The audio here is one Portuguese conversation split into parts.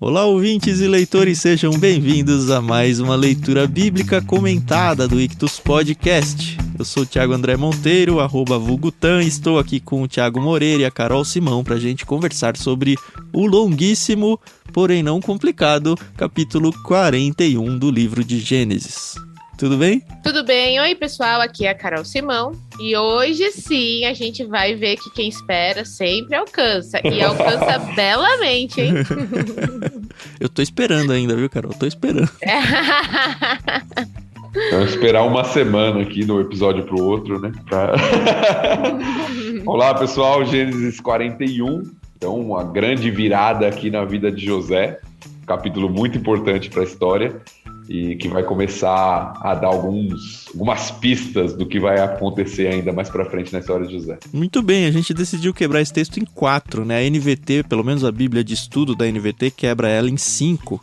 Olá, ouvintes e leitores, sejam bem-vindos a mais uma leitura bíblica comentada do Ictus Podcast. Eu sou o Thiago André Monteiro, @vulgutan, estou aqui com o Thiago Moreira e a Carol Simão para a gente conversar sobre o longuíssimo, porém não complicado, capítulo 41 do livro de Gênesis. Tudo bem? Tudo bem. Oi, pessoal, aqui é a Carol Simão e hoje sim a gente vai ver que quem espera sempre alcança, e alcança belamente, hein? Eu tô esperando ainda, viu, Carol? Tô esperando. Vamos esperar uma semana aqui no episódio pro outro, né? Olá, pessoal, Gênesis 41. Então, uma grande virada aqui na vida de José. Capítulo muito importante para a história e que vai começar a dar algumas pistas do que vai acontecer ainda mais para frente na história de José. Muito bem, a gente decidiu quebrar esse texto em 4, né? A NVT, pelo menos a Bíblia de Estudo da NVT, quebra ela em 5.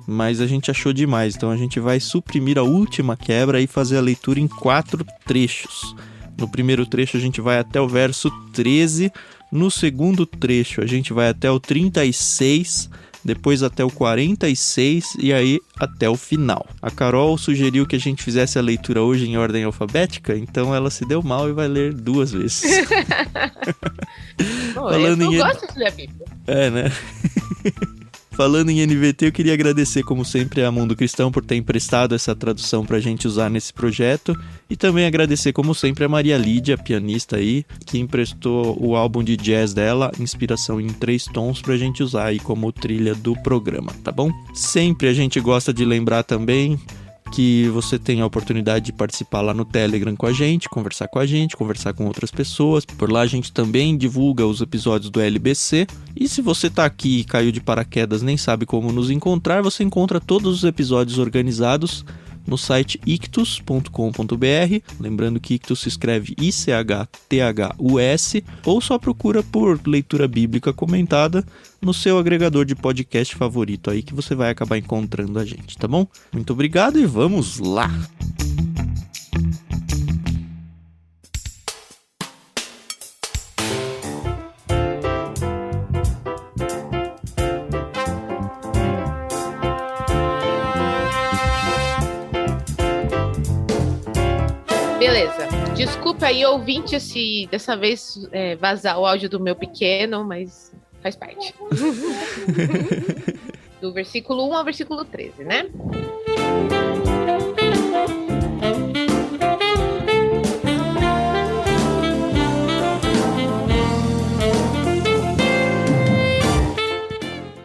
Mas a gente achou demais, então a gente vai suprimir a última quebra e fazer a leitura em 4 trechos. No primeiro trecho a gente vai até o verso 13, no segundo trecho a gente vai até o 36, depois até o 46 e aí até o final. A Carol sugeriu que a gente fizesse a leitura hoje em ordem alfabética, então ela se deu mal e vai ler 2 vezes. Eu não gosto de ler a Bíblia. É, né? Falando em NVT, eu queria agradecer, como sempre, a Mundo Cristão por ter emprestado essa tradução pra gente usar nesse projeto. E também agradecer, como sempre, a Maria Lídia, pianista aí, que emprestou o álbum de jazz dela, Inspiração em 3 Tons, pra gente usar aí como trilha do programa, tá bom? Sempre a gente gosta de lembrar também que você tem a oportunidade de participar lá no Telegram com a gente, conversar com outras pessoas. Por lá a gente também divulga os episódios do LBC. E se você tá aqui e caiu de paraquedas, nem sabe como nos encontrar, você encontra todos os episódios organizados no site ictus.com.br, lembrando que Ictus se escreve ICHTHUS, ou só procura por leitura bíblica comentada no seu agregador de podcast favorito aí que você vai acabar encontrando a gente, tá bom? Muito obrigado e vamos lá! Beleza. Desculpa aí, ouvinte, se dessa vez vazar o áudio do meu pequeno, mas faz parte. Do versículo 1 ao versículo 13, né?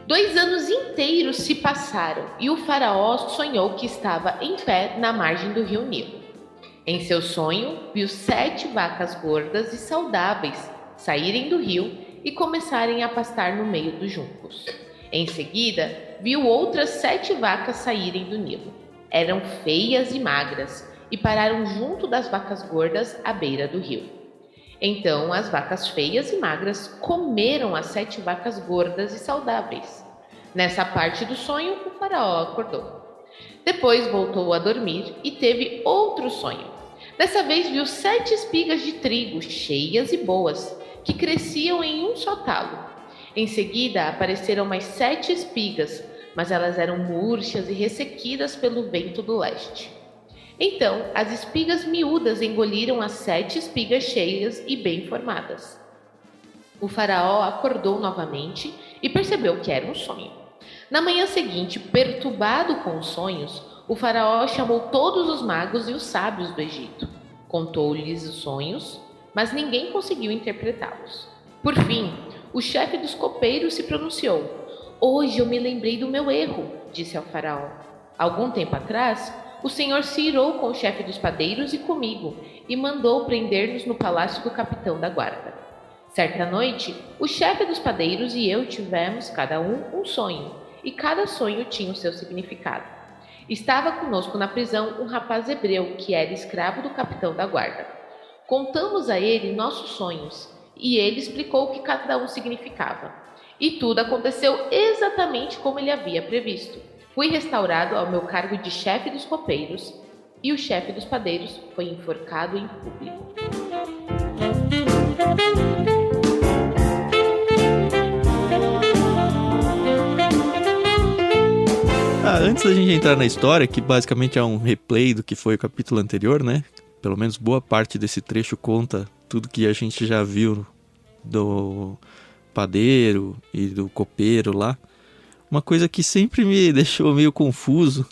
Dois anos inteiros se passaram e o faraó sonhou que estava em pé na margem do rio Nilo. Em seu sonho, viu 7 vacas gordas e saudáveis saírem do rio e começarem a pastar no meio dos juncos. Em seguida, viu outras 7 vacas saírem do Nilo. Eram feias e magras e pararam junto das vacas gordas à beira do rio. Então, as vacas feias e magras comeram as 7 vacas gordas e saudáveis. Nessa parte do sonho, o faraó acordou. Depois voltou a dormir e teve outro sonho. Dessa vez viu 7 espigas de trigo cheias e boas, que cresciam em um só talo. Em seguida apareceram mais 7 espigas, mas elas eram murchas e ressequidas pelo vento do leste. Então as espigas miúdas engoliram as 7 espigas cheias e bem formadas. O faraó acordou novamente e percebeu que era um sonho. Na manhã seguinte, perturbado com os sonhos, o faraó chamou todos os magos e os sábios do Egito. Contou-lhes os sonhos, mas ninguém conseguiu interpretá-los. Por fim, o chefe dos copeiros se pronunciou. Hoje eu me lembrei do meu erro, disse ao faraó. Algum tempo atrás, o Senhor se irou com o chefe dos padeiros e comigo e mandou prender-nos no palácio do capitão da guarda. Certa noite, o chefe dos padeiros e eu tivemos, cada um sonho, e cada sonho tinha o seu significado. Estava conosco na prisão um rapaz hebreu que era escravo do capitão da guarda. Contamos a ele nossos sonhos e ele explicou o que cada um significava. E tudo aconteceu exatamente como ele havia previsto. Fui restaurado ao meu cargo de chefe dos copeiros e o chefe dos padeiros foi enforcado em público. Antes da gente entrar na história, que basicamente é um replay do que foi o capítulo anterior, né? Pelo menos boa parte desse trecho conta tudo que a gente já viu do padeiro e do copeiro lá. Uma coisa que sempre me deixou meio confuso,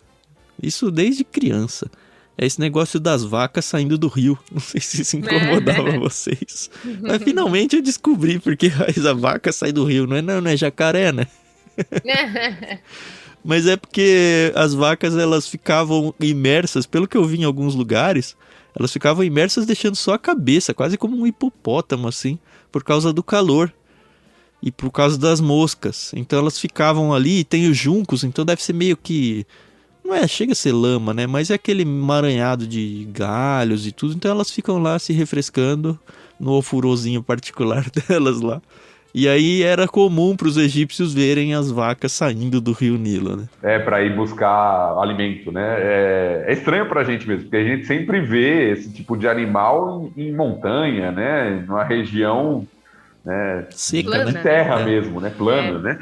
isso desde criança, é esse negócio das vacas saindo do rio. Não sei se isso incomodava vocês. Mas finalmente eu descobri porque a vaca sai do rio. Não é jacaré, né? Mas é porque as vacas, elas ficavam imersas, pelo que eu vi em alguns lugares, elas ficavam imersas deixando só a cabeça, quase como um hipopótamo, assim, por causa do calor e por causa das moscas. Então elas ficavam ali, e tem os juncos, então deve ser meio que... Não chega a ser lama, né? Mas é aquele emaranhado de galhos e tudo, então elas ficam lá se refrescando no ofurôzinho particular delas lá. E aí era comum para os egípcios verem as vacas saindo do rio Nilo, né? Para ir buscar alimento, né? É estranho pra gente mesmo, porque a gente sempre vê esse tipo de animal em montanha, né? Numa região, né? Seca, de né? terra mesmo, né? Plana, né?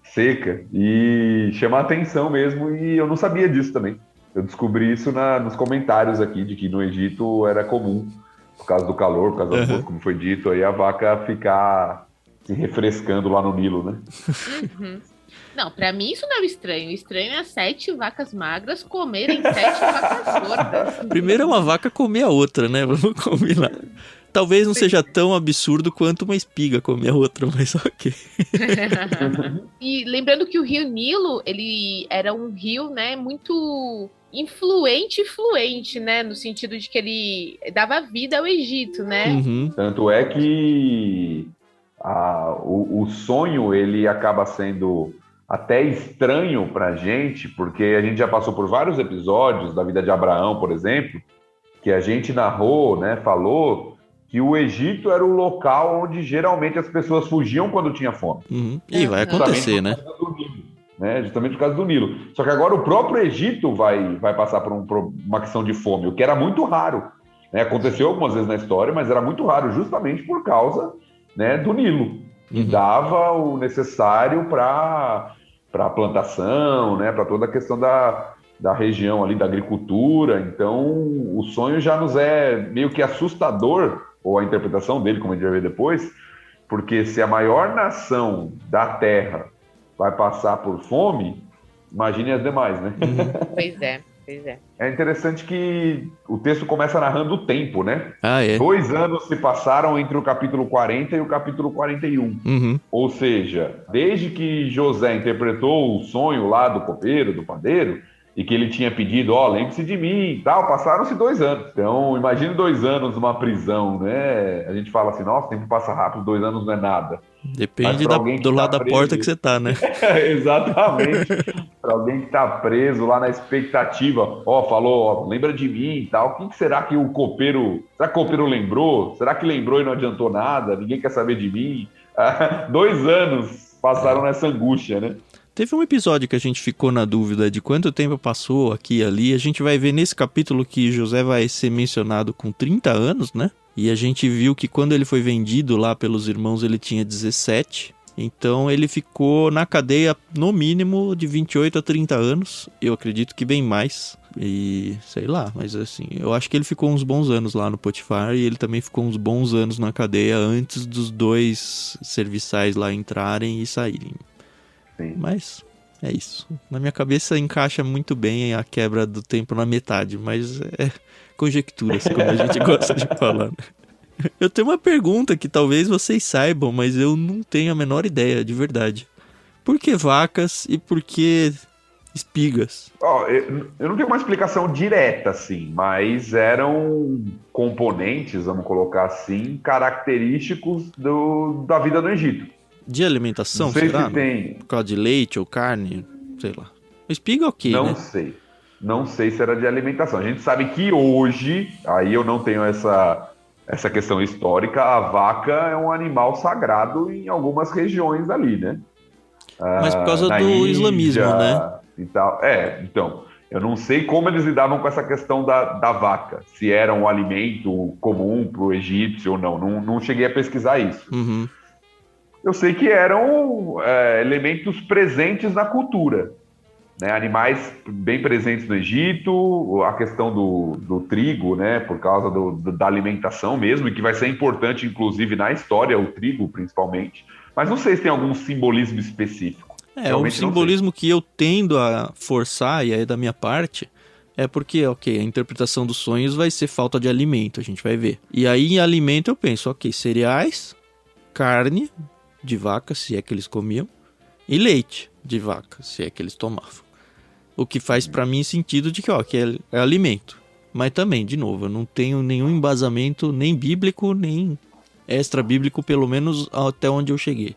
Seca. E chama a atenção mesmo, e eu não sabia disso também. Eu descobri isso nos comentários aqui, de que no Egito era comum, por causa do calor, por causa das coisas, como foi dito, aí a vaca ficar se refrescando lá no Nilo, né? Não, pra mim isso não é estranho. O estranho é as 7 vacas magras comerem 7 vacas gordas. Primeiro é uma vaca comer a outra, né? Vamos combinar. Talvez não seja tão absurdo quanto uma espiga comer a outra, mas ok. E lembrando que o rio Nilo, ele era um rio, né, muito influente e fluente, né, no sentido de que ele dava vida ao Egito, né? Tanto é que o sonho, ele acaba sendo até estranho pra gente, porque a gente já passou por vários episódios da vida de Abraão, por exemplo, que a gente narrou, né, falou que o Egito era o local onde geralmente as pessoas fugiam quando tinha fome. E vai acontecer, né? Justamente por causa do Nilo. Só que agora o próprio Egito vai passar por uma questão de fome, o que era muito raro. Né? Aconteceu algumas vezes na história, mas era muito raro justamente por causa, né, do Nilo, que dava o necessário para a plantação, né, para toda a questão da região ali, da agricultura. Então, o sonho já nos é meio que assustador, ou a interpretação dele, como a gente vai ver depois, porque se a maior nação da Terra vai passar por fome, imagine as demais, né? Pois é. É interessante que o texto começa narrando o tempo, né? 2 anos se passaram entre o capítulo 40 e o capítulo 41. Ou seja, desde que José interpretou o sonho lá do copeiro, do padeiro, e que ele tinha pedido, lembre-se de mim e tal, passaram-se 2 anos. Então, imagine 2 anos numa prisão, né? A gente fala assim, nossa, o tempo passa rápido, 2 anos não é nada. Depende do lado da porta que você tá, né? Exatamente. Para alguém que está preso lá na expectativa, falou, lembra de mim e tal, o que será que o copeiro... Será que o copeiro lembrou? Será que lembrou e não adiantou nada? Ninguém quer saber de mim? 2 anos passaram nessa angústia, né? Teve um episódio que a gente ficou na dúvida de quanto tempo passou aqui e ali. A gente vai ver nesse capítulo que José vai ser mencionado com 30 anos, né? E a gente viu que quando ele foi vendido lá pelos irmãos, ele tinha 17. Então ele ficou na cadeia no mínimo de 28 a 30 anos. Eu acredito que bem mais. E sei lá, mas assim, eu acho que ele ficou uns bons anos lá no Potifar. E ele também ficou uns bons anos na cadeia antes dos 2 serviçais lá entrarem e saírem. Sim. Mas é isso. Na minha cabeça encaixa muito bem a quebra do tempo na metade, mas é conjecturas, como a gente gosta de falar. Né? Eu tenho uma pergunta que talvez vocês saibam, mas eu não tenho a menor ideia, de verdade. Por que vacas e por que espigas? Eu não tenho uma explicação direta, assim, mas eram componentes, vamos colocar assim, característicos da vida no Egito. De alimentação, não sei será? Se tem... Por causa de leite ou carne, sei lá. Espiga é ok, não né? sei. Não sei se era de alimentação. A gente sabe que hoje, aí eu não tenho essa questão histórica, a vaca é um animal sagrado em algumas regiões ali, né? Mas por causa do islamismo, né? E tal. Então, eu não sei como eles lidavam com essa questão da vaca. Se era um alimento comum para o egípcio ou não. Não cheguei a pesquisar isso. Eu sei que eram elementos presentes na cultura. né? Animais bem presentes no Egito, a questão do trigo, né? Por causa da alimentação mesmo, e que vai ser importante, inclusive, na história, o trigo, principalmente. Mas não sei se tem algum simbolismo específico. O simbolismo que eu tendo a forçar, e aí da minha parte, é porque, ok, a interpretação dos sonhos vai ser falta de alimento, a gente vai ver. E aí, em alimento, eu penso, ok, cereais, carne de vaca, se é que eles comiam, e leite de vaca, se é que eles tomavam. O que faz pra mim sentido de que, ó, que é alimento. Mas também, de novo, eu não tenho nenhum embasamento nem bíblico, nem extra-bíblico, pelo menos até onde eu cheguei.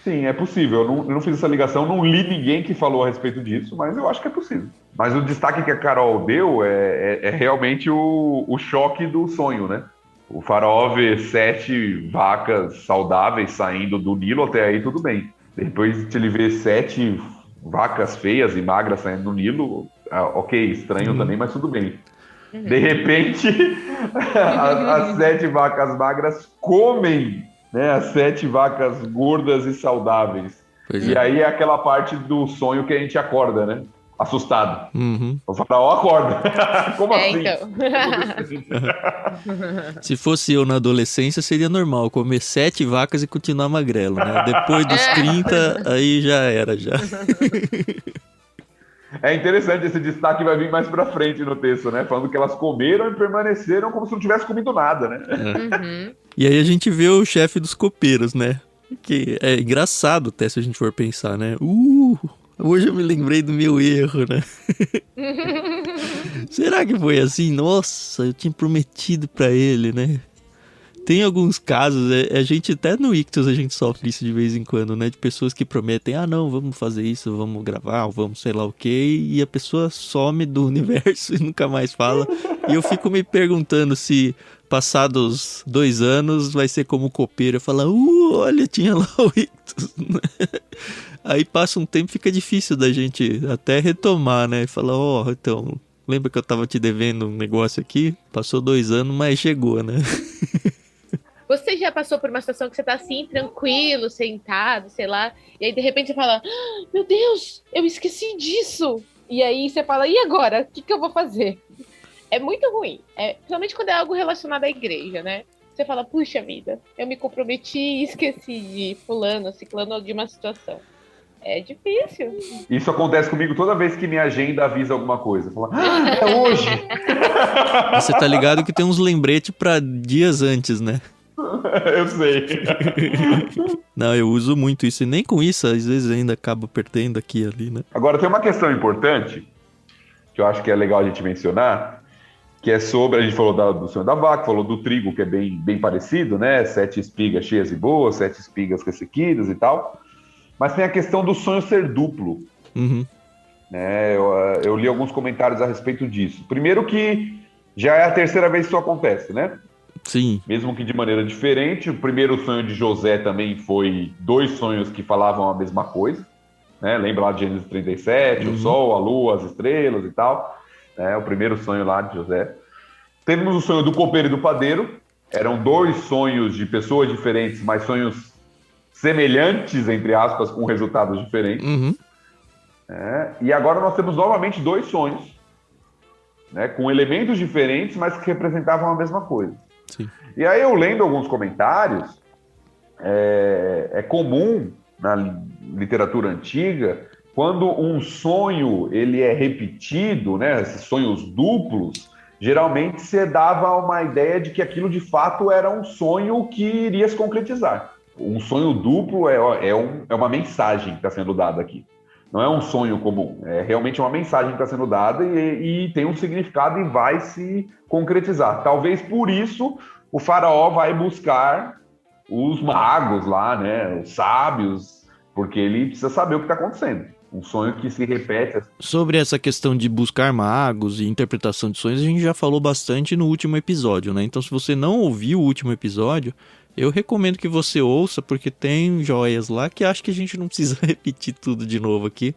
Sim, é possível. Eu não fiz essa ligação, não li ninguém que falou a respeito disso, mas eu acho que é possível. Mas o destaque que a Carol deu é realmente o choque do sonho, né? O faraó vê 7 vacas saudáveis saindo do Nilo, até aí tudo bem. Depois ele vê 7 vacas feias e magras saindo do Nilo, ok, estranho também, mas tudo bem. De repente, as 7 vacas magras comem, né, as 7 vacas gordas e saudáveis. Aí é aquela parte do sonho que a gente acorda, né? Assustado. O faraó acorda. Como assim? Então. Se fosse eu na adolescência, seria normal comer 7 vacas e continuar magrelo, né? Depois dos 30, aí já era, já. É interessante, esse destaque vai vir mais pra frente no texto, né? Falando que elas comeram e permaneceram como se não tivesse comido nada, né? E aí a gente vê o chefe dos copeiros, né? Que é engraçado até se a gente for pensar, né? Hoje eu me lembrei do meu erro, né? Será que foi assim? Nossa, eu tinha prometido pra ele, né? Tem alguns casos, a gente até no Ictus a gente sofre isso de vez em quando, né? De pessoas que prometem, não, vamos fazer isso, vamos gravar, vamos sei lá o quê, e a pessoa some do universo e nunca mais fala. E eu fico me perguntando se passados 2 anos vai ser como o copeiro, fala, olha, tinha lá o Ictus, né? Aí passa um tempo, fica difícil da gente até retomar, né? E falar, então, lembra que eu tava te devendo um negócio aqui? Passou 2 anos, mas chegou, né? Você já passou por uma situação que você tá assim, tranquilo, sentado, sei lá, e aí de repente você fala, meu Deus, eu esqueci disso. E aí você fala, e agora? O que eu vou fazer? É muito ruim, principalmente quando é algo relacionado à igreja, né? Você fala, puxa vida, eu me comprometi e esqueci de fulano, ciclano de uma situação. É difícil. Isso acontece comigo toda vez que minha agenda avisa alguma coisa. Fala, é hoje! Você tá ligado que tem uns lembretes pra dias antes, né? Eu sei. Não, eu uso muito isso. E nem com isso, às vezes ainda acabo perdendo aqui e ali, né? Agora, tem uma questão importante, que eu acho que é legal a gente mencionar, que é sobre, a gente falou do sonho da vaca, falou do trigo, que é bem parecido, né? 7 espigas cheias e boas, 7 espigas ressequidas e tal. Mas tem a questão do sonho ser duplo. Né? Eu li alguns comentários a respeito disso. Primeiro que já é a 3ª vez que isso acontece, né? Sim. Mesmo que de maneira diferente. O primeiro sonho de José também foi 2 sonhos que falavam a mesma coisa. Né? Lembra lá de Gênesis 37, o sol, a lua, as estrelas e tal. Né? O primeiro sonho lá de José. Temos o sonho do copeiro e do padeiro. Eram 2 sonhos de pessoas diferentes, mas sonhos semelhantes, entre aspas, com resultados diferentes. E agora nós temos novamente 2 sonhos, né, com elementos diferentes, mas que representavam a mesma coisa. Sim. E aí, eu lendo alguns comentários, é comum na literatura antiga, quando um sonho ele é repetido, né, esses sonhos duplos, geralmente se dava uma ideia de que aquilo de fato era um sonho que iria se concretizar. Um sonho duplo é uma mensagem que está sendo dada aqui. Não é um sonho comum, é realmente uma mensagem que está sendo dada e tem um significado e vai se concretizar. Talvez por isso o faraó vai buscar os magos lá, né, os sábios, porque ele precisa saber o que está acontecendo. Um sonho que se repete. Sobre essa questão de buscar magos e interpretação de sonhos, a gente já falou bastante no último episódio, né? Então, se você não ouviu o último episódio, eu recomendo que você ouça, porque tem joias lá que acho que a gente não precisa repetir tudo de novo aqui.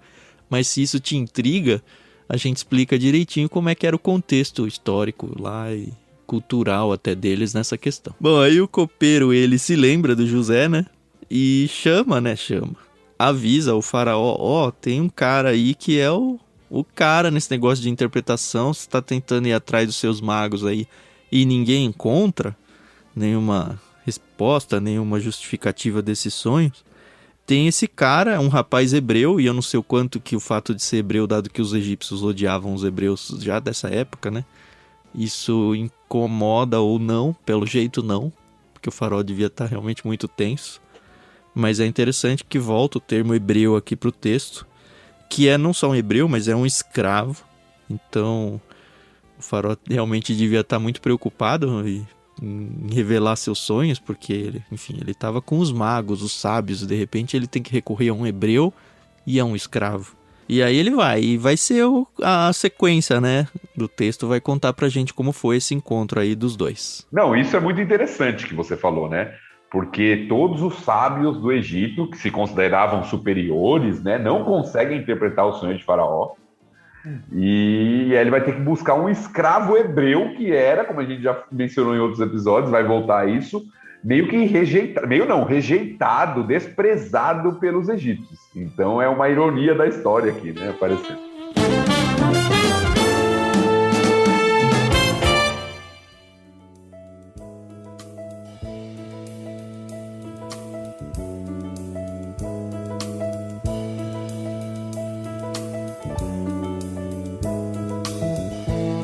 Mas se isso te intriga, a gente explica direitinho como é que era o contexto histórico lá e cultural até deles nessa questão. Bom, aí o copeiro, ele se lembra do José, né? E chama. avisa o faraó, tem um cara aí que é o cara nesse negócio de interpretação, você tá tentando ir atrás dos seus magos aí e ninguém encontra nenhuma resposta, nenhuma justificativa desses sonhos. Tem esse cara, um rapaz hebreu, e eu não sei o quanto que o fato de ser hebreu, dado que os egípcios odiavam os hebreus já dessa época, né? Isso incomoda ou não, pelo jeito não, porque o faraó devia estar realmente muito tenso. Mas é interessante que volta o termo hebreu aqui para o texto, que é não só um hebreu, mas é um escravo. Então, o faraó realmente devia estar muito preocupado em revelar seus sonhos, porque ele estava com os magos, os sábios, de repente ele tem que recorrer a um hebreu e a um escravo. E aí ele vai ser a sequência, né, do texto, vai contar pra gente como foi esse encontro aí dos dois. Não, isso é muito interessante que você falou, né? Porque todos os sábios do Egito, que se consideravam superiores, né, não conseguem interpretar o sonho de Faraó. E ele vai ter que buscar um escravo hebreu que era, como a gente já mencionou em outros episódios, vai voltar a isso, meio que rejeitado, desprezado pelos egípcios. Então é uma ironia da história aqui, né, aparecendo.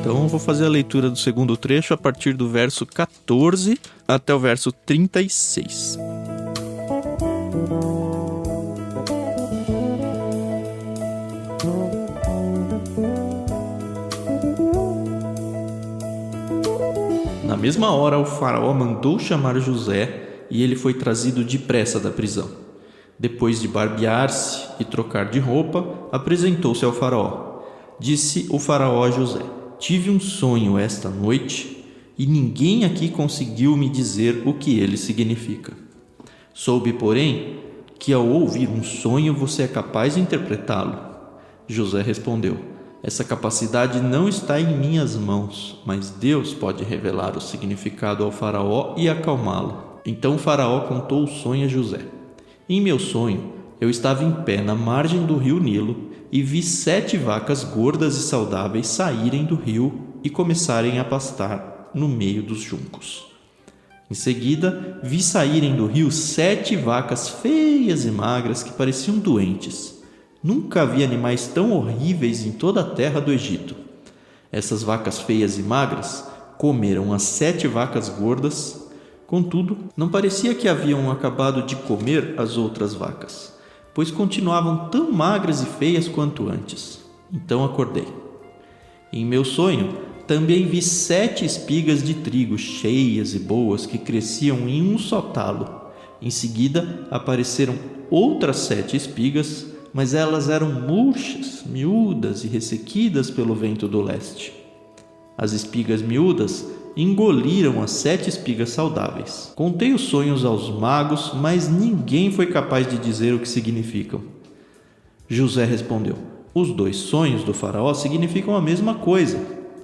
Então eu vou fazer a leitura do segundo trecho a partir do verso 14 até o verso 36. Na mesma hora o faraó mandou chamar José e ele foi trazido depressa da prisão. Depois de barbear-se e trocar de roupa, apresentou-se ao faraó. Disse o faraó a José: tive um sonho esta noite e ninguém aqui conseguiu me dizer o que ele significa. Soube, porém, que ao ouvir um sonho você é capaz de interpretá-lo. José respondeu: essa capacidade não está em minhas mãos, mas Deus pode revelar o significado ao faraó e acalmá-lo. Então o faraó contou o sonho a José. Em meu sonho, eu estava em pé na margem do rio Nilo e vi 7 vacas gordas e saudáveis saírem do rio e começarem a pastar no meio dos juncos. Em seguida, vi saírem do rio 7 vacas feias e magras que pareciam doentes. Nunca vi animais tão horríveis em toda a terra do Egito. Essas vacas feias e magras comeram as 7 vacas gordas. Contudo, não parecia que haviam acabado de comer as outras vacas, pois continuavam tão magras e feias quanto antes. Então acordei. Em meu sonho, também vi 7 espigas de trigo cheias e boas que cresciam em um só talo. Em seguida, apareceram outras 7 espigas, mas elas eram murchas, miúdas e ressequidas pelo vento do leste. As espigas miúdas engoliram as 7 espigas saudáveis. Contei os sonhos aos magos, mas ninguém foi capaz de dizer o que significam. José respondeu: os 2 sonhos do faraó significam a mesma coisa.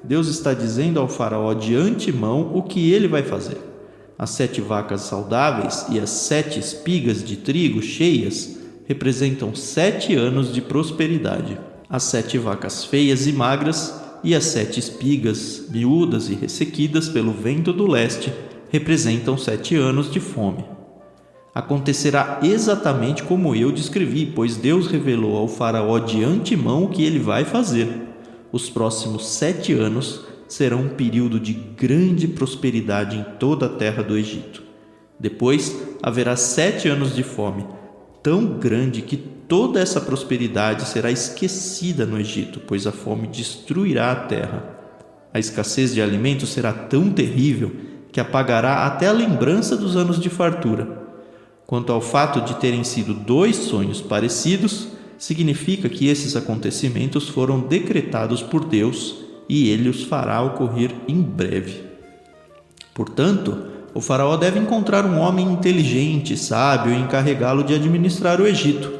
Deus está dizendo ao faraó de antemão o que ele vai fazer. As 7 vacas saudáveis e as 7 espigas de trigo cheias representam 7 anos de prosperidade. As 7 vacas feias e magras e as 7 espigas miúdas e ressequidas pelo vento do leste representam 7 anos de fome. Acontecerá exatamente como eu descrevi, pois Deus revelou ao faraó de antemão o que ele vai fazer. Os próximos 7 anos serão um período de grande prosperidade em toda a terra do Egito. Depois haverá 7 anos de fome, tão grande que toda essa prosperidade será esquecida no Egito, pois a fome destruirá a terra. A escassez de alimentos será tão terrível que apagará até a lembrança dos anos de fartura. Quanto ao fato de terem sido 2 sonhos parecidos, significa que esses acontecimentos foram decretados por Deus e ele os fará ocorrer em breve. Portanto, o faraó deve encontrar um homem inteligente, sábio e encarregá-lo de administrar o Egito.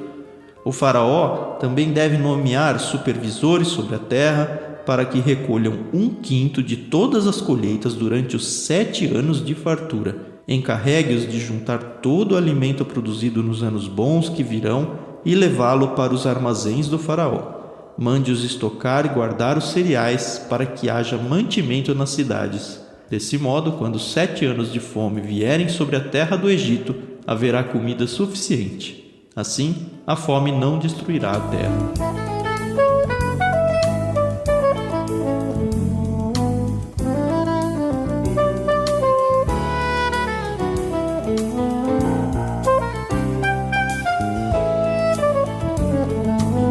O faraó também deve nomear supervisores sobre a terra para que recolham 1/5 de todas as colheitas durante os 7 anos de fartura. Encarregue-os de juntar todo o alimento produzido nos anos bons que virão e levá-lo para os armazéns do faraó. Mande-os estocar e guardar os cereais para que haja mantimento nas cidades. Desse modo, quando 7 anos de fome vierem sobre a terra do Egito, haverá comida suficiente. Assim, a fome não destruirá a terra.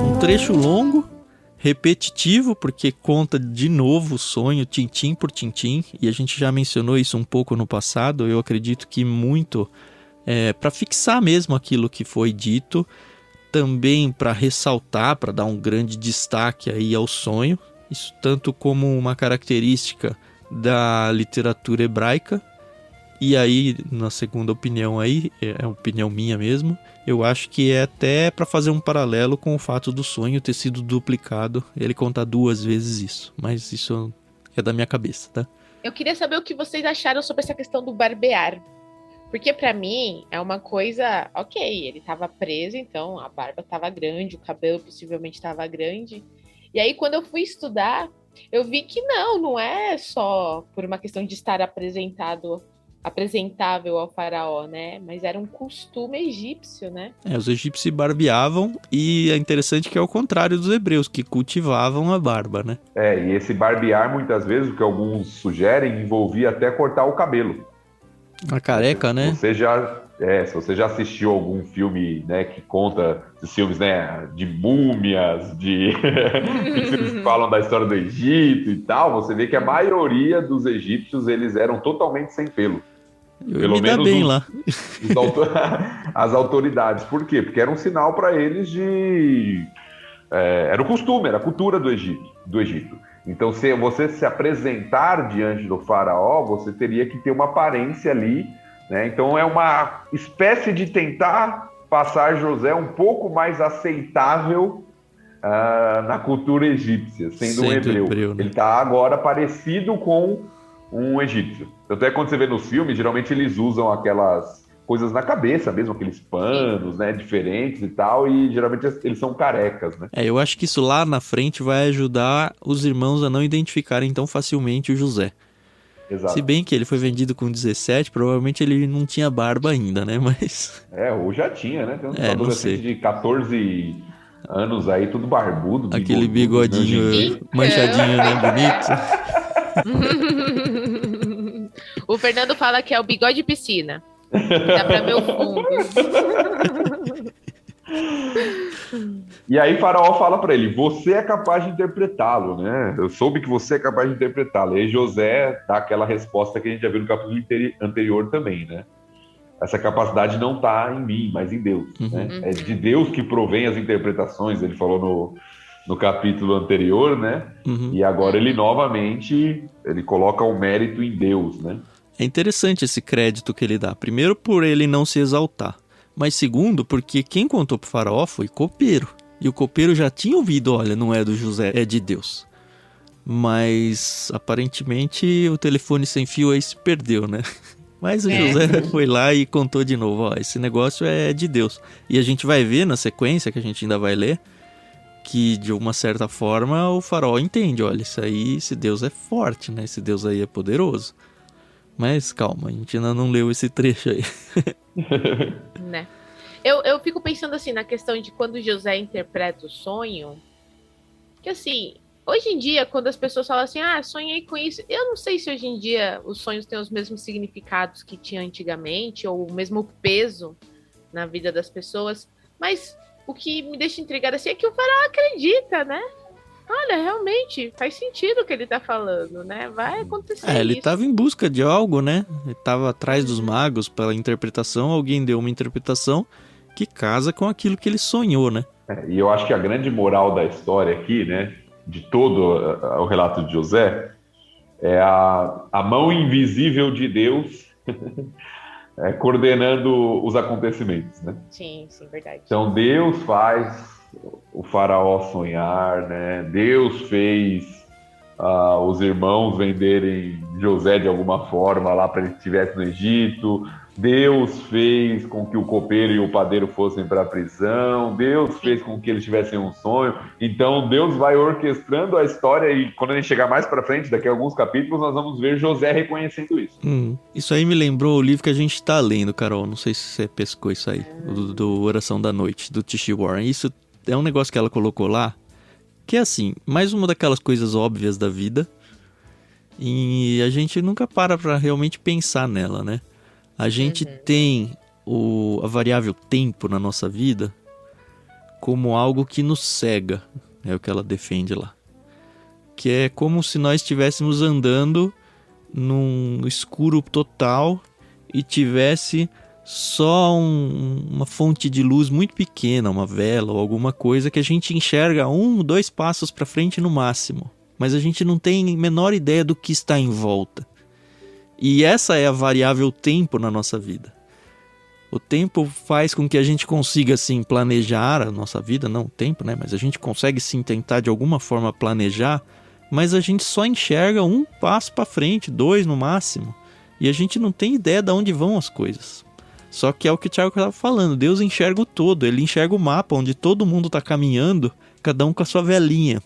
Um trecho longo, repetitivo, porque conta de novo o sonho, tintim por tintim, e a gente já mencionou isso um pouco no passado. Eu acredito que muito para fixar mesmo aquilo que foi dito, também para ressaltar, para dar um grande destaque aí ao sonho, isso tanto como uma característica da literatura hebraica. E aí, na segunda opinião aí, é a opinião minha mesmo, eu acho que é até para fazer um paralelo com o fato do sonho ter sido duplicado, ele conta 2 vezes isso, mas isso é da minha cabeça, tá? Eu queria saber o que vocês acharam sobre essa questão do barbear. Porque pra mim é uma coisa, ok, ele tava preso, então a barba tava grande, o cabelo possivelmente tava grande. E aí quando eu fui estudar, eu vi que não é só por uma questão de estar apresentável ao faraó, né? Mas era um costume egípcio, né? Os egípcios se barbeavam, e é interessante que é o contrário dos hebreus, que cultivavam a barba, né? E esse barbear, muitas vezes, o que alguns sugerem, envolvia até cortar o cabelo. A careca, né? Se você já assistiu algum filme, né, que conta esses filmes, né, de múmias, de filmes que falam da história do Egito e tal, você vê que a maioria dos egípcios, eles eram totalmente sem pelo. Pelo menos bem lá. As autoridades. Por quê? Porque era um sinal para eles de... era o costume, era a cultura do Egito. Então, se você se apresentar diante do faraó, você teria que ter uma aparência ali, né? Então, é uma espécie de tentar passar José um pouco mais aceitável na cultura egípcia, sendo um hebreu, né? Ele está agora parecido com um egípcio. Tanto é que quando você vê nos filmes, geralmente eles usam aquelas coisas na cabeça mesmo, aqueles panos, né, diferentes e tal, e geralmente eles são carecas, né? Eu acho que isso lá na frente vai ajudar os irmãos a não identificarem tão facilmente o José. Exato. Se bem que ele foi vendido com 17, provavelmente ele não tinha barba ainda, né, mas... ou já tinha, né? Tem um adolescente de 14 anos aí, tudo barbudo. Aquele bigodinho manchadinho, né, bonito. O Fernando fala que é o bigode de piscina. Dá pra ver o fundo. E aí Faraó fala pra ele: você é capaz de interpretá-lo, né? Eu soube que você é capaz de interpretá-lo. E aí José dá aquela resposta que a gente já viu no capítulo anterior também, né? Essa capacidade não está em mim, mas em Deus, né? É de Deus que provém as interpretações, ele falou no capítulo anterior, né? E agora ele novamente coloca o mérito em Deus, né? É interessante esse crédito que ele dá. Primeiro, por ele não se exaltar. Mas segundo, porque quem contou pro faraó foi copeiro. E o copeiro já tinha ouvido, olha, não é do José, é de Deus. Mas, aparentemente, o telefone sem fio aí se perdeu, né? Mas o José foi lá e contou de novo, ó, esse negócio é de Deus. E a gente vai ver na sequência, que a gente ainda vai ler, que de uma certa forma o faraó entende, olha, esse Deus é forte, né? Esse Deus aí é poderoso. Mas calma, a gente ainda não leu esse trecho aí. Né? Eu fico pensando assim, na questão de quando José interpreta o sonho, que assim, hoje em dia, quando as pessoas falam assim, sonhei com isso, eu não sei se hoje em dia os sonhos têm os mesmos significados que tinha antigamente, ou o mesmo peso na vida das pessoas, mas o que me deixa intrigada assim é que o faraó acredita, né? Olha, realmente, faz sentido o que ele tá falando, né? Vai acontecer isso. Ele tava em busca de algo, né? Ele tava atrás dos magos pela interpretação, alguém deu uma interpretação que casa com aquilo que ele sonhou, né? E eu acho que a grande moral da história aqui, né, de todo o relato de José, é a mão invisível de Deus coordenando os acontecimentos, né? Sim, verdade. Então Deus faz o faraó sonhar, né? Deus fez os irmãos venderem José de alguma forma lá para ele estivesse no Egito. Deus fez com que o copeiro e o padeiro fossem para a prisão, Deus fez com que eles tivessem um sonho. Então Deus vai orquestrando a história e quando a gente chegar mais para frente, daqui a alguns capítulos, nós vamos ver José reconhecendo isso. Isso aí me lembrou o livro que a gente tá lendo, Carol. Não sei se você pescou isso aí, do Oração da Noite, do T.C. Warren. Isso é um negócio que ela colocou lá, que é assim, mais uma daquelas coisas óbvias da vida e a gente nunca para realmente pensar nela, né? A gente tem a variável tempo na nossa vida como algo que nos cega, é o que ela defende lá. Que é como se nós estivéssemos andando num escuro total e tivesse só uma fonte de luz muito pequena, uma vela ou alguma coisa que a gente enxerga 1, 2 passos para frente no máximo. Mas a gente não tem a menor ideia do que está em volta. E essa é a variável tempo na nossa vida. O tempo faz com que a gente consiga, assim, planejar a nossa vida, não o tempo, né? Mas a gente consegue, sim, tentar de alguma forma planejar, mas a gente só enxerga 1 passo para frente, 2 no máximo. E a gente não tem ideia de onde vão as coisas. Só que é o que o Thiago estava falando, Deus enxerga o todo, ele enxerga o mapa onde todo mundo está caminhando, cada um com a sua velinha.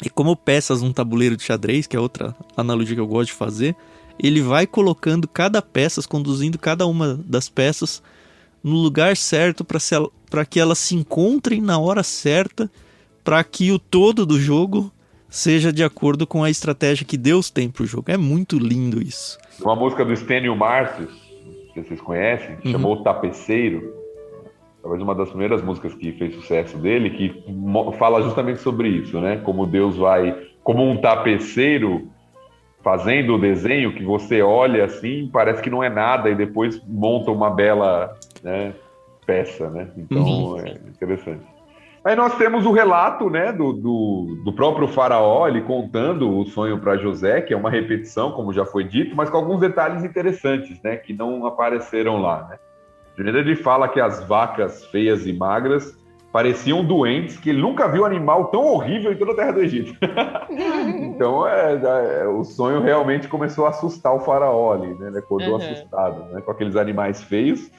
E como peças num tabuleiro de xadrez, que é outra analogia que eu gosto de fazer, ele vai colocando cada peça, conduzindo cada uma das peças no lugar certo para que elas se encontrem na hora certa, para que o todo do jogo seja de acordo com a estratégia que Deus tem para o jogo. É muito lindo isso. Uma música do Stênio Marcius, que vocês conhecem, chamou O Tapeceiro, talvez uma das primeiras músicas que fez sucesso dele, que fala justamente sobre isso, né? Como Deus vai, como um tapeceiro, fazendo o desenho que você olha assim, parece que não é nada e depois monta uma bela, né, peça, né? Então é interessante. Aí nós temos o relato, né, do próprio faraó, ele contando o sonho para José, que é uma repetição, como já foi dito, mas com alguns detalhes interessantes, né, que não apareceram lá, né? Primeiro ele fala que as vacas feias e magras pareciam doentes, que ele nunca viu um animal tão horrível em toda a terra do Egito. Então, o sonho realmente começou a assustar o faraó ali, né? Ele acordou assustado, né? Com aqueles animais feios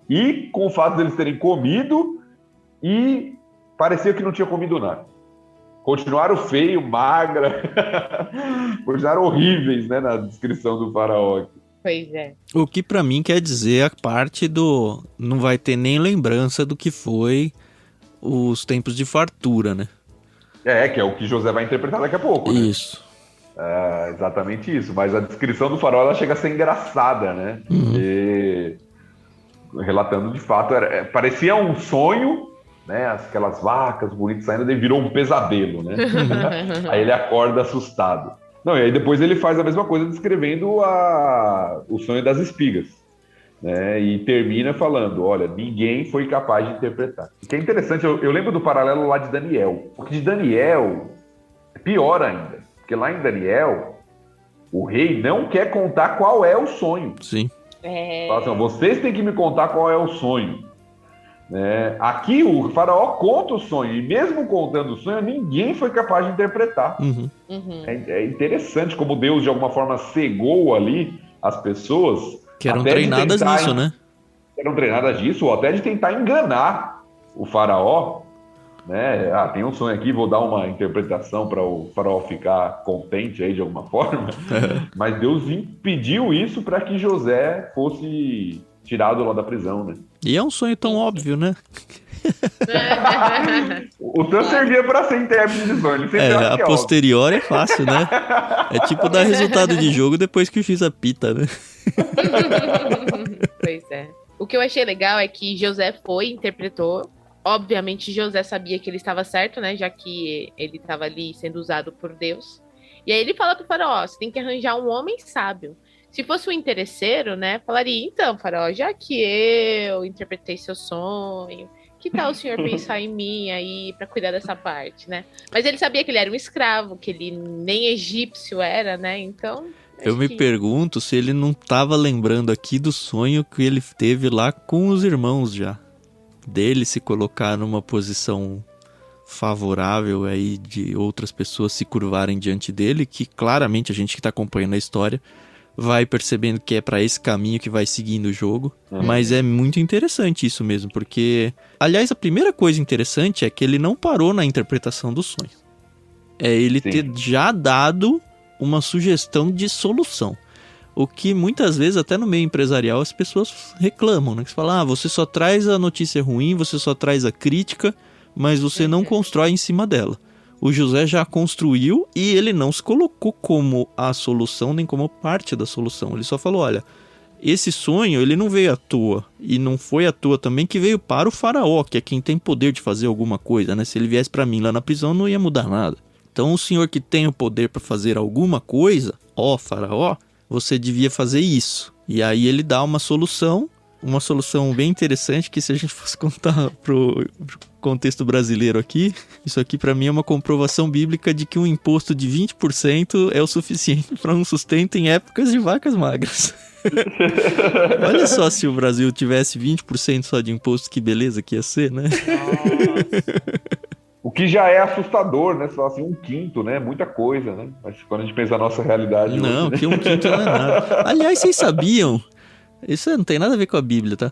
e com o fato deles terem comido e parecia que não tinha comido nada. Continuaram feio, magra, continuaram horríveis, né? Na descrição do faraó. Pois é. O que pra mim quer dizer a parte do... Não vai ter nem lembrança do que foi os tempos de fartura, né? Que é o que José vai interpretar daqui a pouco, né? Isso. É exatamente isso. Mas a descrição do faraó, ela chega a ser engraçada, né? E, relatando de fato, parecia um sonho, né? Aquelas vacas bonitas saindo, daí virou um pesadelo, né? Aí ele acorda assustado. Não, e aí depois ele faz a mesma coisa descrevendo o sonho das espigas, né? E termina falando, olha, ninguém foi capaz de interpretar. O que é interessante, eu lembro do paralelo lá de Daniel, porque de Daniel é pior ainda, porque lá em Daniel o rei não quer contar qual é o sonho. Sim. Fala assim, vocês têm que me contar qual é o sonho. Aqui o faraó conta o sonho, e mesmo contando o sonho, ninguém foi capaz de interpretar. É interessante como Deus de alguma forma cegou ali as pessoas que eram treinadas nisso, né? Eram treinadas disso, ou até de tentar enganar o faraó, né? Tem um sonho aqui, vou dar uma interpretação para o faraó ficar contente aí de alguma forma. Mas Deus impediu isso para que José fosse tirado lá da prisão, né? E é um sonho tão óbvio, né? O tanto servia para ser intérprete de sonho. A posteriori é fácil, né? É tipo dar resultado de jogo depois que fiz a pita, né? Pois é. O que eu achei legal é que José interpretou. Obviamente, José sabia que ele estava certo, né? Já que ele estava ali sendo usado por Deus. E aí ele fala pro faraó, você tem que arranjar um homem sábio. Se fosse um interesseiro, né, falaria, então, faraó, já que eu interpretei seu sonho, que tal o senhor pensar em mim aí pra cuidar dessa parte, né? Mas ele sabia que ele era um escravo, que ele nem egípcio era, né? Então... Eu me pergunto se ele não tava lembrando aqui do sonho que ele teve lá com os irmãos já. Dele se colocar numa posição favorável aí de outras pessoas se curvarem diante dele, que claramente a gente que tá acompanhando a história vai percebendo que é para esse caminho que vai seguindo o jogo. Mas é muito interessante isso mesmo, porque... Aliás, a primeira coisa interessante é que ele não parou na interpretação dos sonhos. É ele ter já dado uma sugestão de solução. O que muitas vezes, até no meio empresarial, as pessoas reclamam, né? Que você fala, você só traz a notícia ruim, você só traz a crítica, mas você não constrói em cima dela. O José já construiu e ele não se colocou como a solução, nem como parte da solução. Ele só falou, olha, esse sonho, ele não veio à toa. E não foi à toa também que veio para o faraó, que é quem tem poder de fazer alguma coisa, né? Se ele viesse para mim lá na prisão, não ia mudar nada. Então, o senhor que tem o poder para fazer alguma coisa, ó faraó, você devia fazer isso. E aí ele dá uma solução bem interessante, que se a gente fosse contar pro contexto brasileiro aqui, isso aqui para mim é uma comprovação bíblica de que um imposto de 20% é o suficiente para um sustento em épocas de vacas magras. Olha só se o Brasil tivesse 20% só de imposto, que beleza que ia ser, né? O que já é assustador, né? Você fala assim, 1/5, né? Muita coisa, né? Mas quando a gente pensa na nossa realidade... Não, hoje, que 1/5 não é nada. Aliás, vocês sabiam... Isso não tem nada a ver com a Bíblia, tá?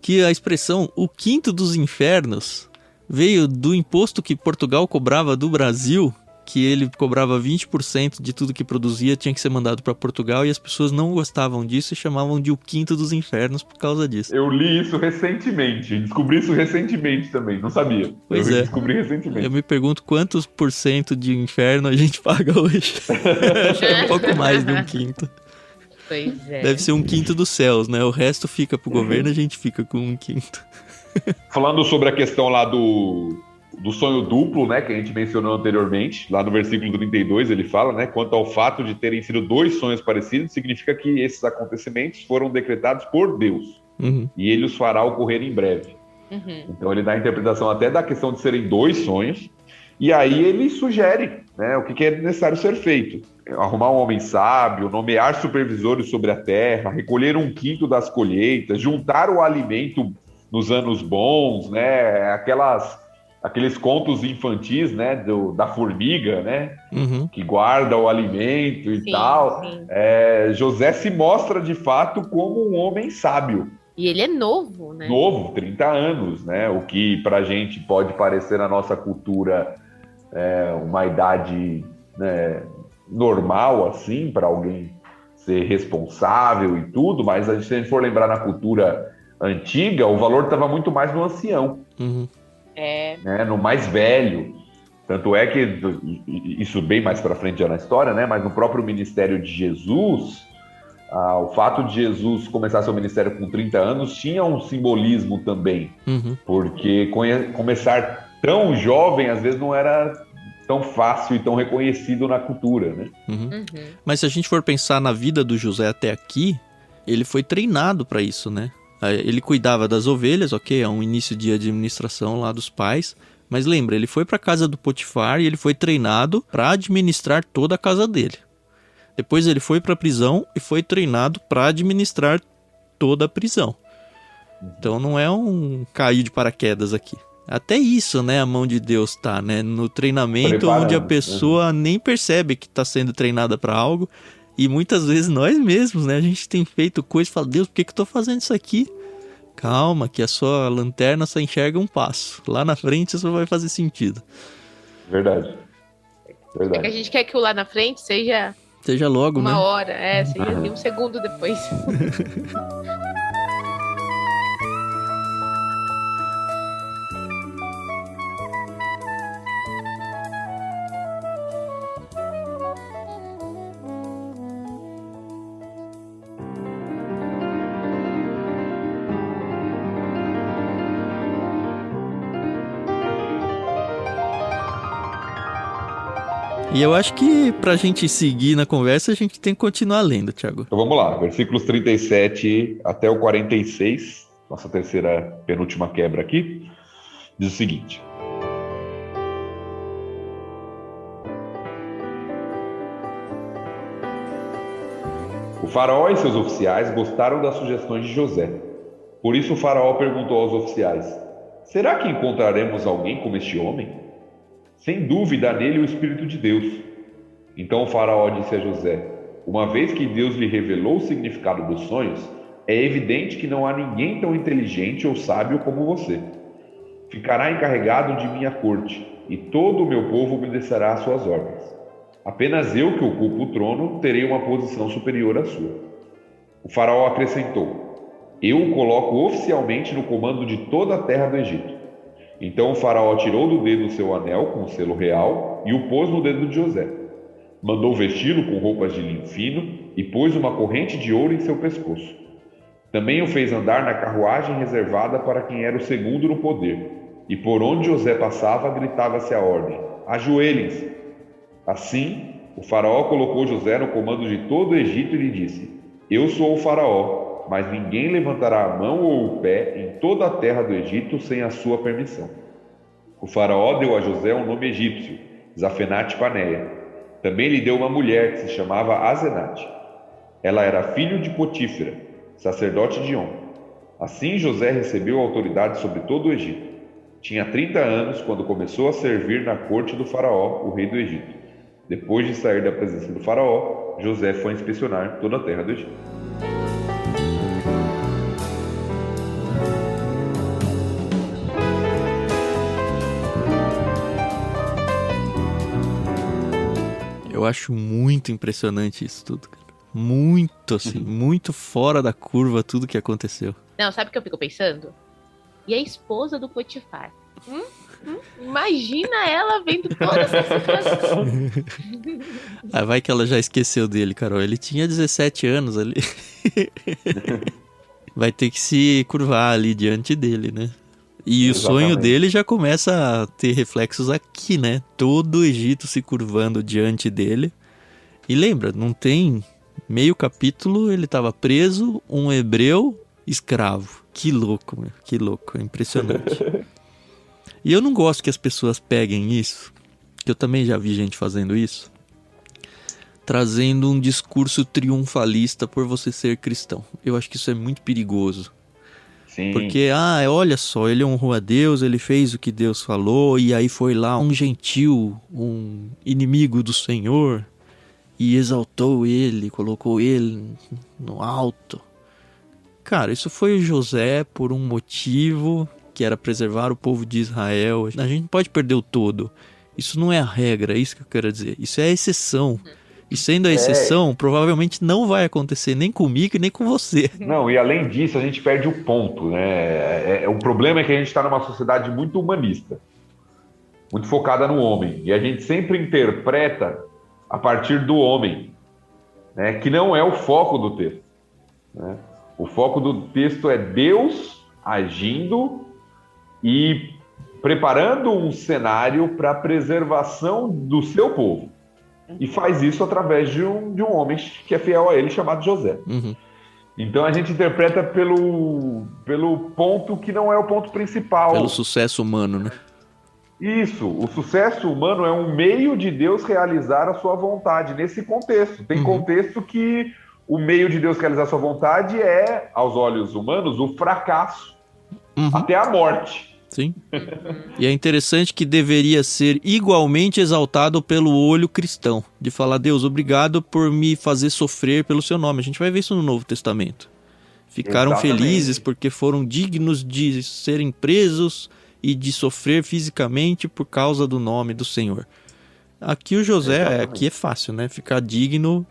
Que a expressão o quinto dos infernos veio do imposto que Portugal cobrava do Brasil, que ele cobrava 20% de tudo que produzia, tinha que ser mandado para Portugal, e as pessoas não gostavam disso e chamavam de o quinto dos infernos por causa disso. Eu li isso recentemente, descobri isso recentemente também, não sabia. Pois eu descobri recentemente. Eu me pergunto quantos por cento de inferno a gente paga hoje. Acho que é um pouco mais de 1/5. Pois é. Deve ser 1/5 dos céus, né? O resto fica pro governo, a gente fica com 1/5. Falando sobre a questão lá do sonho duplo, né, que a gente mencionou anteriormente, lá no versículo 32 ele fala, né, quanto ao fato de terem sido 2 sonhos parecidos, significa que esses acontecimentos foram decretados por Deus. E ele os fará ocorrer em breve. Então ele dá a interpretação até da questão de serem 2 sonhos, e aí ele sugere, né, o que é necessário ser feito. Arrumar um homem sábio, nomear supervisores sobre a terra, recolher 1/5 das colheitas, juntar o alimento nos anos bons, né, aqueles contos infantis, né, da formiga, né, que guarda o alimento e tal. José se mostra de fato como um homem sábio. E ele é novo, né? Novo, 30 anos, né, o que pra gente pode parecer na nossa cultura uma idade, né, normal, assim, para alguém ser responsável e tudo, mas se a gente for lembrar na cultura antiga, o valor estava muito mais no ancião. Né, no mais velho. Tanto é que, isso bem mais para frente já na história, né, mas no próprio ministério de Jesus, o fato de Jesus começar seu ministério com 30 anos tinha um simbolismo também, porque começar tão jovem às vezes não era tão fácil e tão reconhecido na cultura, né? Mas se a gente for pensar na vida do José até aqui, ele foi treinado para isso, né? Ele cuidava das ovelhas, ok, é um início de administração lá dos pais, mas lembra, ele foi para a casa do Potifar e ele foi treinado para administrar toda a casa dele. Depois ele foi para a prisão e foi treinado para administrar toda a prisão. Então não é um cair de paraquedas aqui. Até isso, né, a mão de Deus tá, né, no treinamento onde a pessoa nem percebe que está sendo treinada para algo. E muitas vezes nós mesmos, né, a gente tem feito coisas e fala, Deus, por que eu tô fazendo isso aqui? Calma, que a sua lanterna só enxerga um passo. Lá na frente isso vai fazer sentido. Verdade. É que a gente quer que o lá na frente seja logo, uma né? hora, seja 1 segundo depois. E eu acho que pra gente seguir na conversa, a gente tem que continuar lendo, Thiago. Então vamos lá, versículos 37 até o 46, nossa terceira, penúltima quebra aqui, diz o seguinte. O faraó e seus oficiais gostaram das sugestões de José. Por isso o faraó perguntou aos oficiais, será que encontraremos alguém como este homem? Sem dúvida há nele o Espírito de Deus. Então o faraó disse a José, uma vez que Deus lhe revelou o significado dos sonhos, é evidente que não há ninguém tão inteligente ou sábio como você. Ficará encarregado de minha corte, e todo o meu povo obedecerá às suas ordens. Apenas eu, que ocupo o trono, terei uma posição superior à sua. O faraó acrescentou: eu o coloco oficialmente no comando de toda a terra do Egito. Então o faraó tirou do dedo o seu anel com o selo real e o pôs no dedo de José. Mandou vesti-lo com roupas de linho fino e pôs uma corrente de ouro em seu pescoço. Também o fez andar na carruagem reservada para quem era o segundo no poder. E por onde José passava, gritava-se a ordem: ajoelhem-se! Assim, o faraó colocou José no comando de todo o Egito e lhe disse: eu sou o faraó, mas ninguém levantará a mão ou o pé em toda a terra do Egito sem a sua permissão. O faraó deu a José um nome egípcio, Zafenate-Paneia. Também lhe deu uma mulher que se chamava Asenate. Ela era filho de Potífera, sacerdote de On. Assim José recebeu autoridade sobre todo o Egito. Tinha 30 anos quando começou a servir na corte do faraó, o rei do Egito. Depois de sair da presença do faraó, José foi inspecionar toda a terra do Egito. Eu acho muito impressionante isso tudo, cara. Muito, assim, muito fora da curva tudo que aconteceu. Não, sabe o que eu fico pensando? E a esposa do Potifar? Imagina ela vendo toda essa situação. Ah, vai que ela já esqueceu dele, Carol. Ele tinha 17 anos ali. Vai ter que se curvar ali diante dele, né? E o sonho dele já começa a ter reflexos aqui, né? Todo o Egito se curvando diante dele. E lembra, não tem meio capítulo, ele estava preso, um hebreu escravo. Que louco, meu. Que louco, é impressionante. E eu não gosto que as pessoas peguem isso, que eu também já vi gente fazendo isso, trazendo um discurso triunfalista por você ser cristão. Eu acho que isso é muito perigoso. Sim. Porque, olha só, ele honrou a Deus, ele fez o que Deus falou, e aí foi lá um gentil, um inimigo do Senhor, e exaltou ele, colocou ele no alto. Cara, isso foi o José por um motivo, que era preservar o povo de Israel. A gente não pode perder o todo. Isso não é a regra, é isso que eu quero dizer. Isso é a exceção. E sendo a exceção, provavelmente não vai acontecer nem comigo e nem com você. Não, e além disso, a gente perde o ponto, né? O problema é que a gente está numa sociedade muito humanista, muito focada no homem. E a gente sempre interpreta a partir do homem, né? Que não é o foco do texto, né? O foco do texto é Deus agindo e preparando um cenário para a preservação do seu povo. E faz isso através de um homem que é fiel a ele, chamado José. Uhum. Então a gente interpreta pelo ponto que não é o ponto principal. Pelo sucesso humano, né? Isso, o sucesso humano é um meio de Deus realizar a sua vontade nesse contexto. Tem contexto que o meio de Deus realizar a sua vontade é, aos olhos humanos, o fracasso, até a morte. Sim. E é interessante que deveria ser igualmente exaltado pelo olho cristão, de falar: Deus, obrigado por me fazer sofrer pelo seu nome. A gente vai ver isso no Novo Testamento. Ficaram felizes porque foram dignos de serem presos e de sofrer fisicamente por causa do nome do Senhor. Aqui o José, aqui é fácil, né? Ficar digno,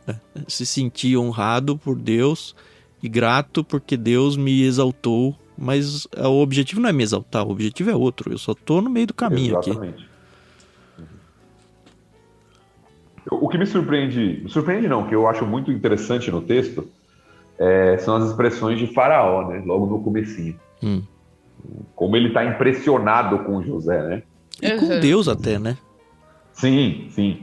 se sentir honrado por Deus e grato porque Deus me exaltou. Mas o objetivo não é me exaltar, o objetivo é outro. Eu só tô no meio do caminho aqui. O que me surpreende não, que eu acho muito interessante no texto, são as expressões de Faraó, né? Logo no comecinho. Como ele está impressionado com José, né? E com Deus até, né? Sim, sim.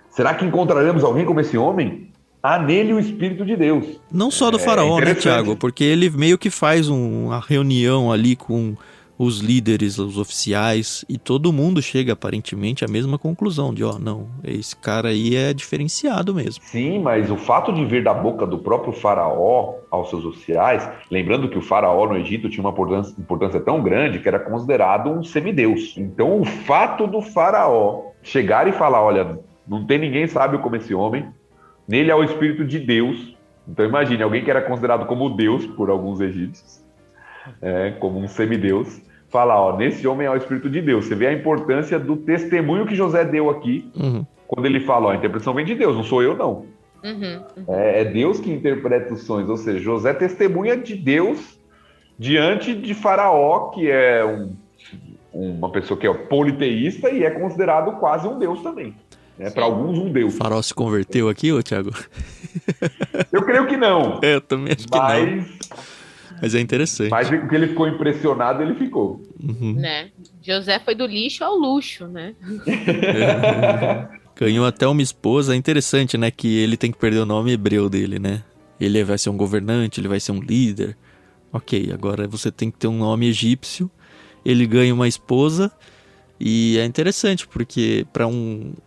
Será que encontraremos alguém como esse homem? Há nele o Espírito de Deus. Não só do faraó, né, Tiago? Porque ele meio que faz uma reunião ali com os líderes, os oficiais, e todo mundo chega aparentemente à mesma conclusão de, não, esse cara aí é diferenciado mesmo. Sim, mas o fato de vir da boca do próprio faraó aos seus oficiais, lembrando que o faraó no Egito tinha uma importância tão grande que era considerado um semideus. Então o fato do faraó chegar e falar: olha, não tem ninguém sábio como esse homem, nele há o Espírito de Deus. Então imagine, alguém que era considerado como Deus por alguns egípcios, como um semideus, fala, ó, nesse homem há o Espírito de Deus. Você vê a importância do testemunho que José deu aqui, quando ele fala, ó, a interpretação vem de Deus, não sou eu não. É Deus que interpreta os sonhos, ou seja, José testemunha de Deus diante de Faraó, que é uma pessoa que é politeísta e é considerado quase um deus também. Para alguns, um deus. O Faraó se converteu aqui, ô Thiago? Eu creio que não. Eu também acho que não. Mas é interessante. Mas porque ele ficou impressionado, ele ficou. Né? José foi do lixo ao luxo, né? Ganhou até uma esposa. É interessante, né? Que ele tem que perder o nome hebreu dele, né? Ele vai ser um governante, ele vai ser um líder. Ok, agora você tem que ter um nome egípcio. Ele ganha uma esposa. E é interessante, porque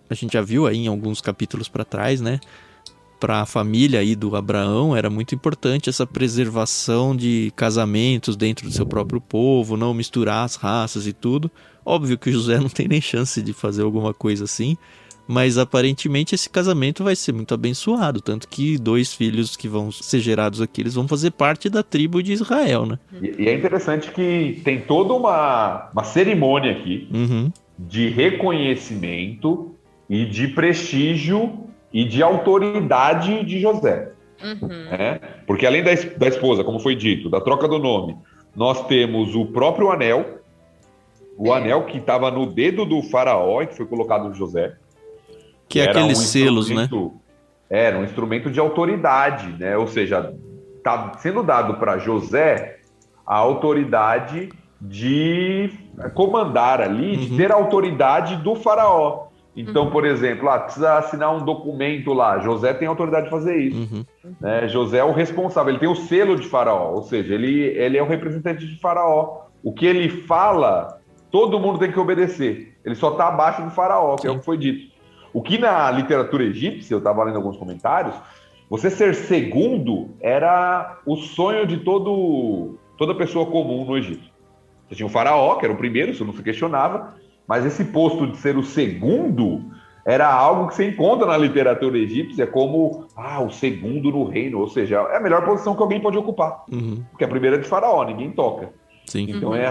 a gente já viu aí em alguns capítulos para trás, né? Para a família aí do Abraão era muito importante essa preservação de casamentos dentro do seu próprio povo, não misturar as raças e tudo. Óbvio que o José não tem nem chance de fazer alguma coisa assim, mas aparentemente esse casamento vai ser muito abençoado, tanto que 2 filhos que vão ser gerados aqui, eles vão fazer parte da tribo de Israel, né? E é interessante que tem toda uma cerimônia aqui de reconhecimento e de prestígio e de autoridade de José. Porque além da esposa, como foi dito, da troca do nome, nós temos o próprio anel, o anel que estava no dedo do faraó e que foi colocado em José. Que é aqueles selos, né? Era um instrumento de autoridade, né? Ou seja, está sendo dado para José a autoridade de comandar ali, de ter a autoridade do faraó. Então, por exemplo, precisa assinar um documento lá. José tem autoridade de fazer isso. José é o responsável, ele tem o selo de faraó, ou seja, ele é o representante de faraó. O que ele fala, todo mundo tem que obedecer. Ele só está abaixo do faraó, que é o que foi dito. O que na literatura egípcia, eu estava lendo alguns comentários, você ser segundo era o sonho de toda pessoa comum no Egito. Você tinha o faraó, que era o primeiro, isso não se questionava, mas esse posto de ser o segundo era algo que você encontra na literatura egípcia como o segundo no reino, ou seja, é a melhor posição que alguém pode ocupar. Porque a primeira é de faraó, ninguém toca. Sim. Então é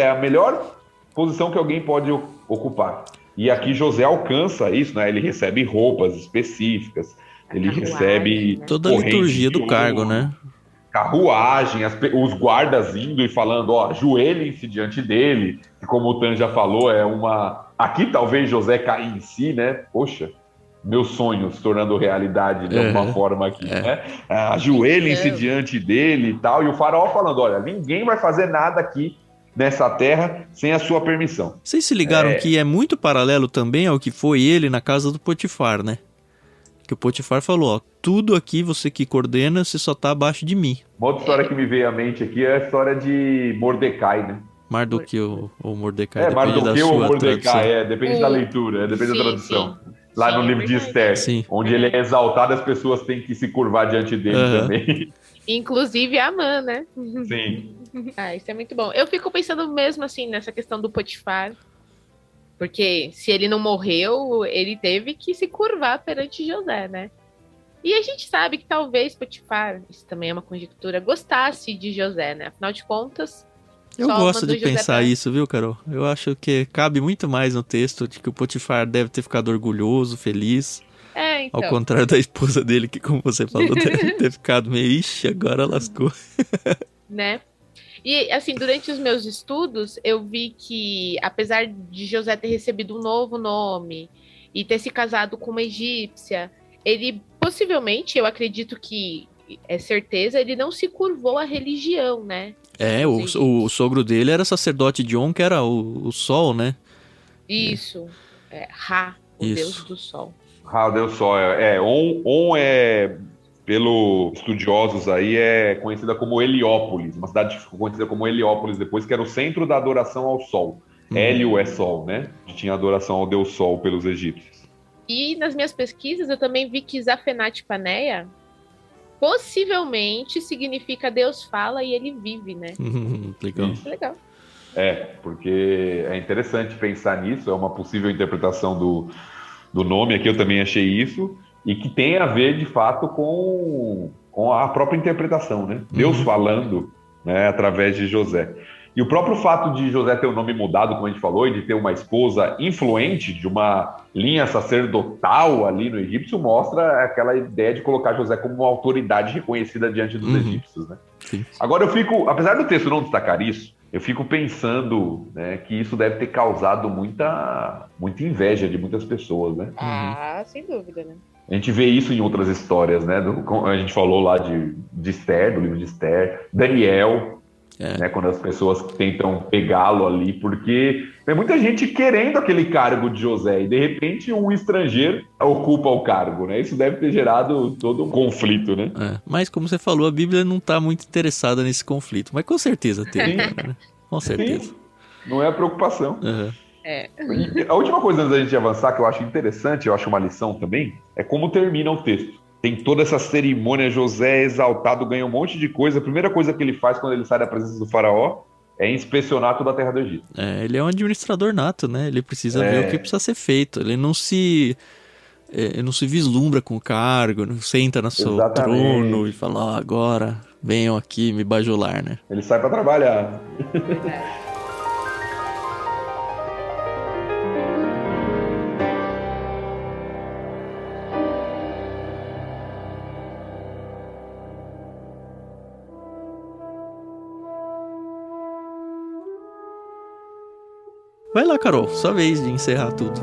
a melhor posição que alguém pode ocupar. E aqui José alcança isso, né? Ele recebe roupas específicas, ele recebe toda a liturgia do cargo, né? Carruagem, os guardas indo e falando, ajoelhem-se diante dele, que como o Tan já falou, aqui talvez José caia em si, né? Poxa, meu sonho se tornando realidade de alguma forma aqui, né? Ajoelhem-se diante dele e tal, e o faraó falando, olha, ninguém vai fazer nada aqui nessa terra sem a sua permissão. Vocês se ligaram que é muito paralelo também ao que foi ele na casa do Potifar, né? Que o Potifar falou, tudo aqui você que coordena, você só tá abaixo de mim. Uma outra história que me veio à mente aqui é a história de Mordecai, né? Mardoqueu ou Mordecai, depende Mardukeu da sua ou Mordecai, tradução. Depende da leitura, depende da tradução. Lá no livro de Esther, onde ele é exaltado, as pessoas têm que se curvar diante dele também. Inclusive a Amã, né? Sim. Isso é muito bom. Eu fico pensando mesmo assim nessa questão do Potifar, porque se ele não morreu, ele teve que se curvar perante José, né? E a gente sabe que talvez Potifar, isso também é uma conjectura, gostasse de José, né? Afinal de contas, eu gosto de pensar isso, viu, Carol? Eu acho que cabe muito mais no texto de que o Potifar deve ter ficado orgulhoso, feliz. Então. Ao contrário da esposa dele, que como você falou, deve ter ficado meio, ixi, agora lascou. Né? E, assim, durante os meus estudos, eu vi que, apesar de José ter recebido um novo nome e ter se casado com uma egípcia, ele possivelmente, eu acredito que é certeza, ele não se curvou à religião, né? O sogro dele era sacerdote de On, que era o sol, né? Isso. Ra, o deus do sol. Ra, o deus do sol. On é, pelos estudiosos aí, é conhecida como Heliópolis, uma cidade conhecida como Heliópolis depois, que era o centro da adoração ao sol. Hélio é sol, né? Tinha adoração ao deus sol pelos egípcios. E nas minhas pesquisas eu também vi que Zafenat Paneia possivelmente significa Deus fala e ele vive, né? Legal. Porque é interessante pensar nisso, é uma possível interpretação do nome aqui, eu também achei isso, e que tem a ver, de fato, com a própria interpretação, né? Deus falando, né, através de José. E o próprio fato de José ter o nome mudado, como a gente falou, e de ter uma esposa influente, de uma linha sacerdotal ali no egípcio, mostra aquela ideia de colocar José como uma autoridade reconhecida diante dos egípcios, né? Sim. Agora eu fico, apesar do texto não destacar isso, eu fico pensando, né, que isso deve ter causado muita inveja de muitas pessoas, né? Sem dúvida, né? A gente vê isso em outras histórias, né? A gente falou lá de Esther, do livro de Esther, Daniel, né? Quando as pessoas tentam pegá-lo ali, porque tem muita gente querendo aquele cargo de José e de repente um estrangeiro ocupa o cargo, né? Isso deve ter gerado todo um conflito, né? Mas como você falou, a Bíblia não está muito interessada nesse conflito, mas com certeza teve, né? Com certeza. Sim, não é a preocupação. É. E a última coisa antes da gente avançar, que eu acho interessante, eu acho uma lição também, é como termina o texto. Tem toda essa cerimônia, José é exaltado, ganha um monte de coisa. A primeira coisa que ele faz quando ele sai da presença do faraó é inspecionar toda a terra do Egito. Ele é um administrador nato, né? Ele precisa ver o que precisa ser feito. Ele não se vislumbra com o cargo, não senta no seu trono e fala, agora venham aqui me bajular, né? Ele sai para trabalhar. Vai lá, Carol, sua vez de encerrar tudo.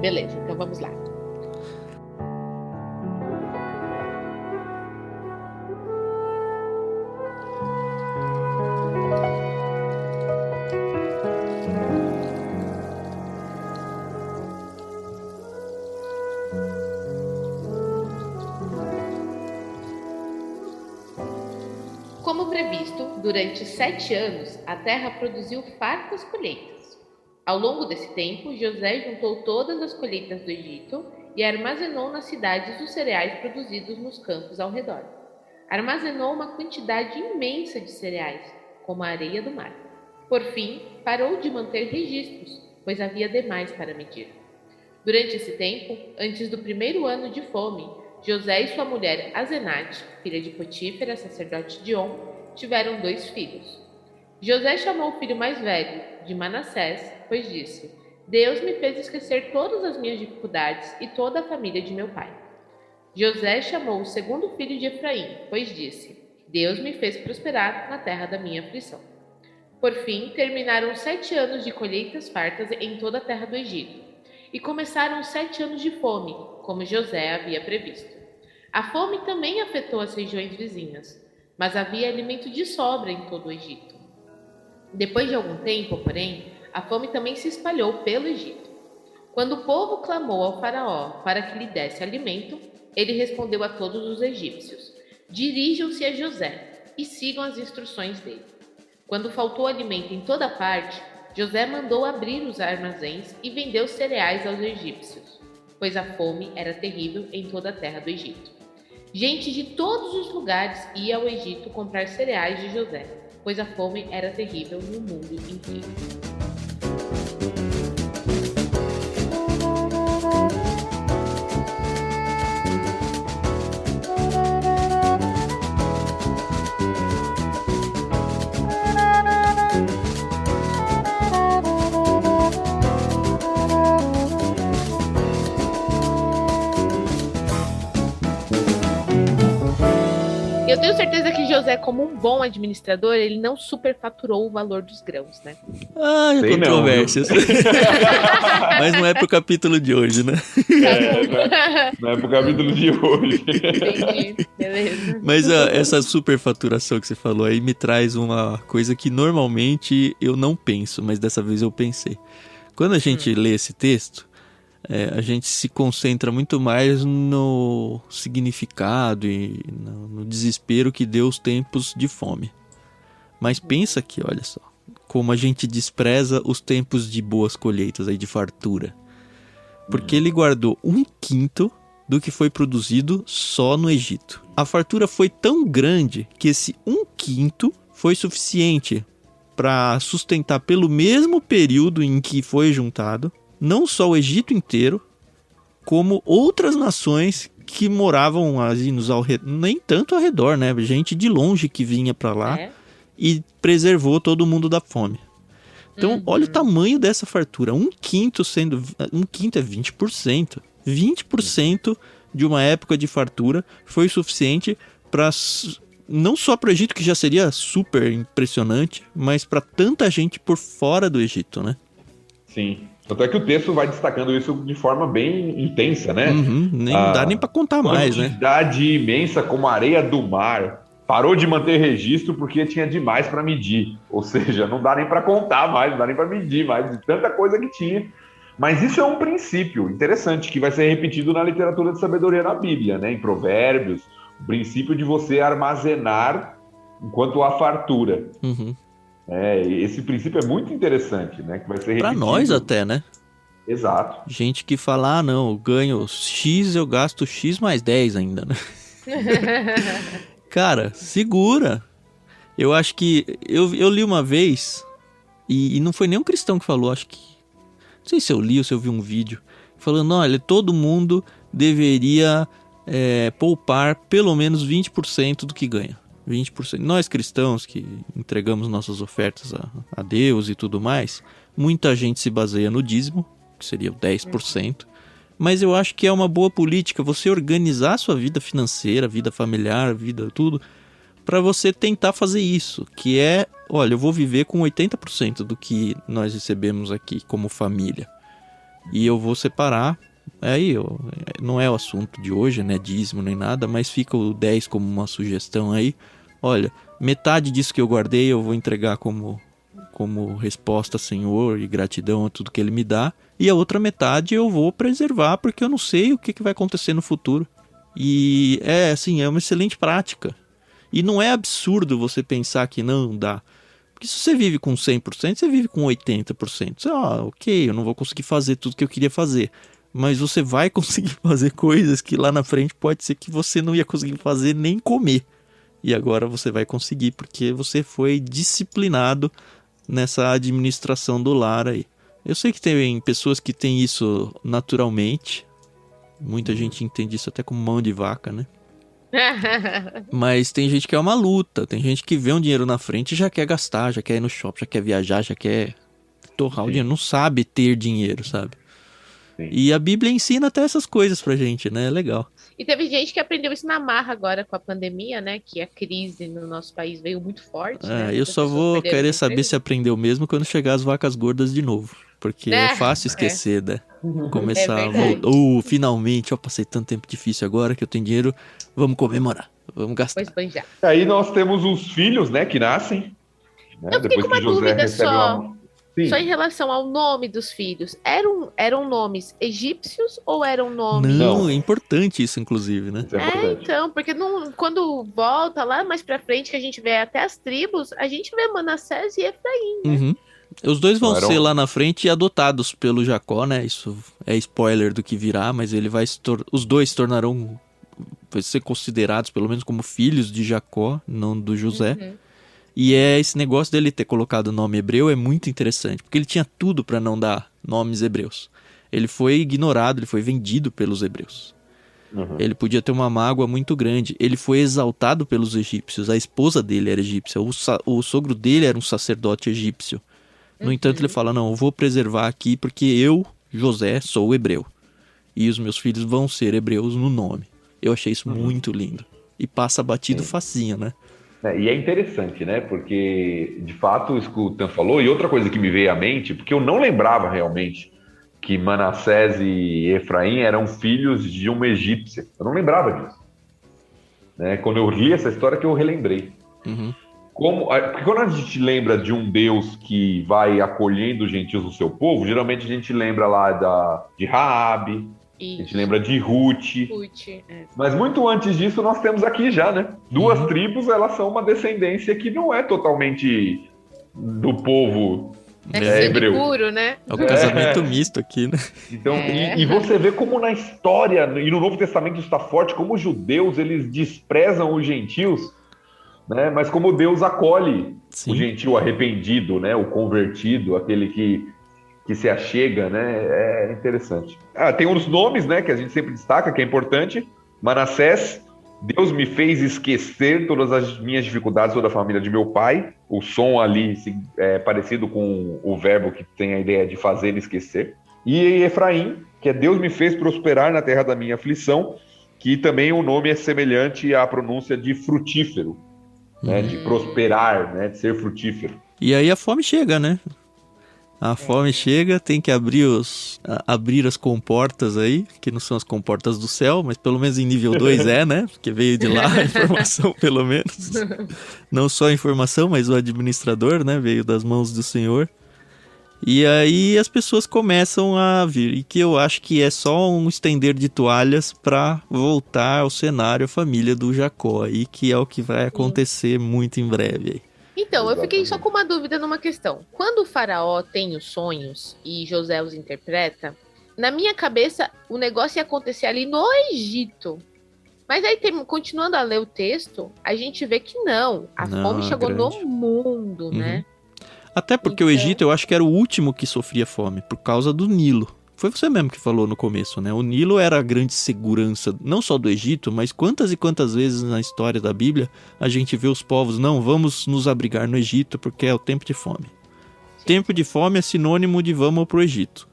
Beleza, então vamos lá. Como previsto, durante 7 anos, a terra produziu fartas colheitas. Ao longo desse tempo, José juntou todas as colheitas do Egito e armazenou nas cidades os cereais produzidos nos campos ao redor. Armazenou uma quantidade imensa de cereais, como a areia do mar. Por fim, parou de manter registros, pois havia demais para medir. Durante esse tempo, antes do primeiro ano de fome, José e sua mulher Asenate, filha de Potífera, sacerdote de On, tiveram 2 filhos. José chamou o filho mais velho, de Manassés, pois disse: Deus me fez esquecer todas as minhas dificuldades e toda a família de meu pai. José chamou o segundo filho de Efraim, pois disse: Deus me fez prosperar na terra da minha aflição. Por fim, terminaram 7 anos de colheitas fartas em toda a terra do Egito, e começaram 7 anos de fome, como José havia previsto. A fome também afetou as regiões vizinhas, mas havia alimento de sobra em todo o Egito. Depois de algum tempo, porém, a fome também se espalhou pelo Egito. Quando o povo clamou ao faraó para que lhe desse alimento, ele respondeu a todos os egípcios: Dirijam-se a José e sigam as instruções dele. Quando faltou alimento em toda parte, José mandou abrir os armazéns e vendeu cereais aos egípcios, pois a fome era terrível em toda a terra do Egito. Gente de todos os lugares ia ao Egito comprar cereais de José, pois a fome era terrível no mundo inteiro. Eu tenho certeza que José, como um bom administrador, ele não superfaturou o valor dos grãos, né? Sei Controvérsias. Mas não é pro capítulo de hoje, né? Não é pro capítulo de hoje. Entendi, beleza. Mas essa superfaturação que você falou aí me traz uma coisa que normalmente eu não penso, mas dessa vez eu pensei. Quando a gente lê esse texto, a gente se concentra muito mais no significado e no desespero que deu os tempos de fome. Mas pensa aqui, olha só, como a gente despreza os tempos de boas colheitas, aí, de fartura. Porque ele guardou 1/5 do que foi produzido só no Egito. A fartura foi tão grande que esse 1/5 foi suficiente para sustentar pelo mesmo período em que foi juntado não só o Egito inteiro, como outras nações que moravam ali nem tanto ao redor, né? Gente de longe que vinha para lá e preservou todo mundo da fome. Então, olha o tamanho dessa fartura. Um quinto é 20%. 20% de uma época de fartura foi suficiente para não só para o Egito, que já seria super impressionante, mas para tanta gente por fora do Egito, né? Sim. Tanto é que o texto vai destacando isso de forma bem intensa, né? Nem dá nem para contar mais, né? Quantidade imensa como a areia do mar. Parou de manter registro porque tinha demais para medir. Ou seja, não dá nem para contar mais, não dá nem para medir mais, de tanta coisa que tinha. Mas isso é um princípio interessante que vai ser repetido na literatura de sabedoria na Bíblia, né? Em Provérbios, o princípio de você armazenar enquanto há fartura. Esse princípio é muito interessante, né? Que vai ser repetido. Para nós até, né? Exato. Gente que fala, não, eu ganho X, eu gasto X mais 10 ainda, né? Cara, segura. Eu acho que... Eu li uma vez, e não foi nem um cristão que falou, acho que... Não sei se eu li ou se eu vi um vídeo, falando, olha, todo mundo deveria poupar pelo menos 20% do que ganha. 20%. Nós cristãos que entregamos nossas ofertas a Deus e tudo mais, muita gente se baseia no dízimo, que seria o 10%. Mas eu acho que é uma boa política você organizar a sua vida financeira, vida familiar, vida tudo, para você tentar fazer isso, que é, olha, eu vou viver com 80% do que nós recebemos aqui como família. E eu vou separar, não é o assunto de hoje, né, dízimo nem nada, mas fica o 10 como uma sugestão aí. Olha, metade disso que eu guardei eu vou entregar como resposta, Senhor, e gratidão a tudo que Ele me dá. E a outra metade eu vou preservar, porque eu não sei o que vai acontecer no futuro. E é uma excelente prática. E não é absurdo você pensar que não dá. Porque se você vive com 100%, você vive com 80%. Você, ok, eu não vou conseguir fazer tudo que eu queria fazer. Mas você vai conseguir fazer coisas que lá na frente pode ser que você não ia conseguir fazer nem comer. E agora você vai conseguir, porque você foi disciplinado nessa administração do lar aí. Eu sei que tem pessoas que têm isso naturalmente. Muita gente entende isso até como mão de vaca, né? Mas tem gente que é uma luta. Tem gente que vê um dinheiro na frente e já quer gastar, já quer ir no shopping, já quer viajar, já quer torrar o dinheiro. Não sabe ter dinheiro, sabe? Sim. E a Bíblia ensina até essas coisas pra gente, né? É legal. E teve gente que aprendeu isso na marra agora com a pandemia, né? Que a crise no nosso país veio muito forte. Né? Eu só vou querer saber se aprendeu mesmo quando chegar as vacas gordas de novo. Porque é fácil esquecer, né? Começar a voltar. Finalmente, eu passei tanto tempo difícil agora que eu tenho dinheiro. Vamos comemorar, vamos gastar. Aí nós temos os filhos, né, que nascem. Né? Eu fiquei com uma dúvida só. Sim. Só em relação ao nome dos filhos. Eram nomes egípcios ou eram nomes... Não, é importante isso, inclusive, né? Então, porque quando volta lá mais pra frente, que a gente vê até as tribos, a gente vê Manassés e Efraim, né? Os dois vão ser lá na frente adotados pelo Jacó, né? Isso é spoiler do que virá, mas ele vai os dois se tornarão, vai ser considerados pelo menos como filhos de Jacó, não do José. E esse negócio dele ter colocado o nome hebreu é muito interessante, porque ele tinha tudo para não dar nomes hebreus. Ele foi ignorado, ele foi vendido pelos hebreus. Ele podia ter uma mágoa muito grande. Ele foi exaltado pelos egípcios. A esposa dele era egípcia. O sogro dele era um sacerdote egípcio. No entanto, ele fala, não, eu vou preservar aqui porque eu, José, sou hebreu. E os meus filhos vão ser hebreus no nome. Eu achei isso muito lindo. E passa batido facinho, né? E é interessante, né? Porque, de fato, isso que o Tan falou, e outra coisa que me veio à mente, porque eu não lembrava realmente que Manassés e Efraim eram filhos de uma egípcia. Eu não lembrava disso. Né? Quando eu li essa história que eu relembrei. Porque quando a gente lembra de um Deus que vai acolhendo os gentios no seu povo, geralmente a gente lembra lá de Raabe, a gente lembra de Ruth. Mas muito antes disso nós temos aqui já, né? Duas tribos, elas são uma descendência que não é totalmente do povo hebreu. Puro, né? É o casamento misto aqui, né? Então, e você vê como na história, e no Novo Testamento está forte, como os judeus, eles desprezam os gentios, né? Mas como Deus acolhe o gentio arrependido, né? O convertido, aquele que que se achega, né? É interessante. Tem uns nomes, né, que a gente sempre destaca, que é importante. Manassés, Deus me fez esquecer todas as minhas dificuldades, toda a família de meu pai. O som ali é parecido com o verbo que tem a ideia de fazer esquecer. E Efraim, que é Deus me fez prosperar na terra da minha aflição, que também o nome é semelhante à pronúncia de frutífero, né, de prosperar, né, de ser frutífero. E aí a fome chega, né? A fome chega, tem que abrir as comportas aí, que não são as comportas do céu, mas pelo menos em nível 2 né? Porque veio de lá a informação, pelo menos. Não só a informação, mas o administrador, né? Veio das mãos do Senhor. E aí as pessoas começam a vir, e que eu acho que é só um estender de toalhas para voltar ao cenário a família do Jacó aí, que é o que vai acontecer muito em breve aí. Então, eu fiquei só com uma dúvida numa questão. Quando o faraó tem os sonhos e José os interpreta, na minha cabeça o negócio ia acontecer ali no Egito. Mas aí, continuando a ler o texto, a gente vê que não. A fome chegou no mundo, né? Até porque o Egito, eu acho que era o último que sofria fome, por causa do Nilo. Foi você mesmo que falou no começo, né? O Nilo era a grande segurança, não só do Egito, mas quantas e quantas vezes na história da Bíblia a gente vê os povos, não, vamos nos abrigar no Egito porque é o tempo de fome. Tempo de fome é sinônimo de vamos pro Egito.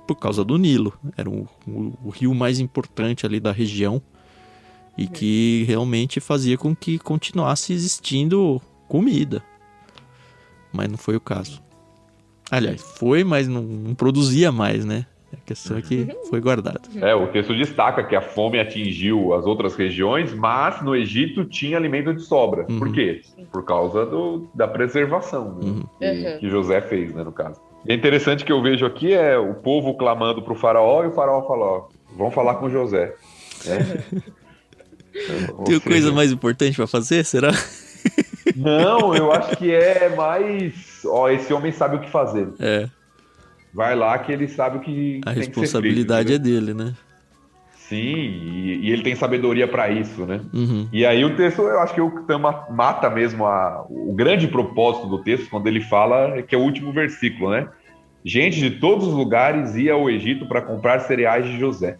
Por causa do Nilo. Era o rio mais importante ali da região e que realmente fazia com que continuasse existindo comida. Mas não foi o caso. Aliás, foi, mas não produzia mais, né? A questão é que foi guardado. O texto destaca que a fome atingiu as outras regiões, mas no Egito tinha alimento de sobra. Por quê? Por causa da preservação, né? Que José fez, né, no caso. E é interessante que eu vejo aqui o povo clamando para o faraó, e o faraó fala, vamos falar com José. Tem coisa mais importante para fazer, será? Não, eu acho que é mais... esse homem sabe o que fazer. Vai lá que ele sabe o que a tem responsabilidade que ser feito, é dele, né? Sim, e ele tem sabedoria para isso, né? E aí o texto, eu acho que o Tama mata mesmo o grande propósito do texto, quando ele fala, que é o último versículo, né? Gente de todos os lugares ia ao Egito para comprar cereais de José.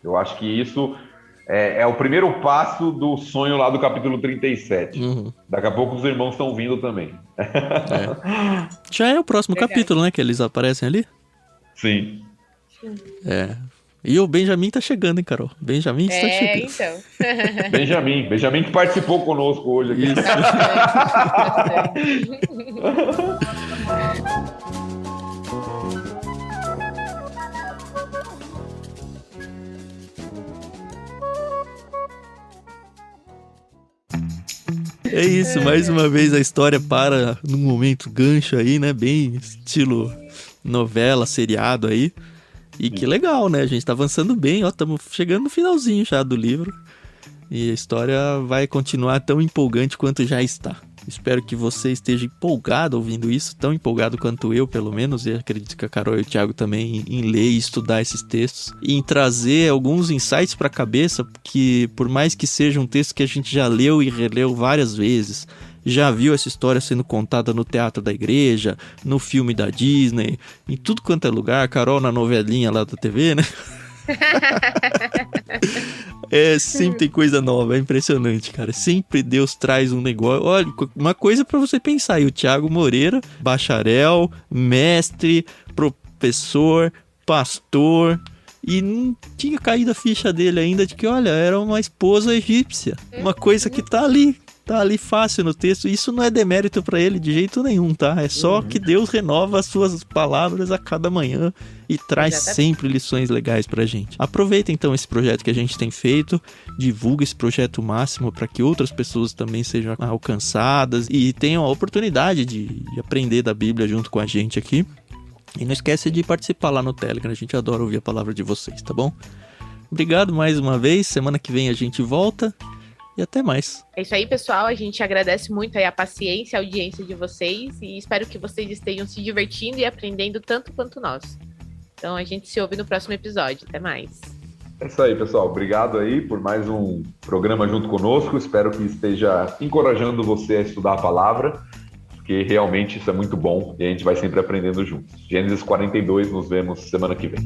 Eu acho que isso... É o primeiro passo do sonho lá do capítulo 37. Daqui a pouco os irmãos estão vindo também. Já é o próximo capítulo, né? Que eles aparecem ali? Sim. E o Benjamin tá chegando, hein, Carol? Benjamin está chegando. Então. Benjamin que participou conosco hoje aqui. Isso. É isso, mais uma vez a história para num momento gancho aí, né? Bem estilo novela, seriado aí. E que legal, né? A gente tá avançando bem, estamos chegando no finalzinho já do livro. E a história vai continuar tão empolgante quanto já está. Espero que você esteja empolgado ouvindo isso, tão empolgado quanto eu, pelo menos, e acredito que a Carol e o Thiago também, em ler e estudar esses textos, e em trazer alguns insights para a cabeça, que por mais que seja um texto que a gente já leu e releu várias vezes, já viu essa história sendo contada no teatro da igreja, no filme da Disney, em tudo quanto é lugar, a Carol na novelinha lá da TV, né? Sempre tem coisa nova, é impressionante, cara. Sempre Deus traz um negócio. Olha, uma coisa pra você pensar aí: o Thiago Moreira, bacharel, mestre, professor, pastor, e não tinha caído a ficha dele ainda de que, olha, era uma esposa egípcia. Uma coisa que tá ali fácil no texto. Isso não é demérito pra ele de jeito nenhum, tá? É só que Deus renova as suas palavras a cada manhã e traz sempre lições legais pra gente. Aproveita então esse projeto que a gente tem feito, divulga esse projeto o máximo para que outras pessoas também sejam alcançadas e tenham a oportunidade de aprender da Bíblia junto com a gente aqui. E não esquece de participar lá no Telegram, a gente adora ouvir a palavra de vocês, tá bom? Obrigado mais uma vez, semana que vem a gente volta. E até mais. É isso aí, pessoal. A gente agradece muito aí a paciência, a audiência de vocês e espero que vocês estejam se divertindo e aprendendo tanto quanto nós. Então a gente se ouve no próximo episódio. Até mais. É isso aí, pessoal. Obrigado aí por mais um programa junto conosco. Espero que esteja encorajando você a estudar a palavra, porque realmente isso é muito bom e a gente vai sempre aprendendo juntos. Gênesis 42, nos vemos semana que vem.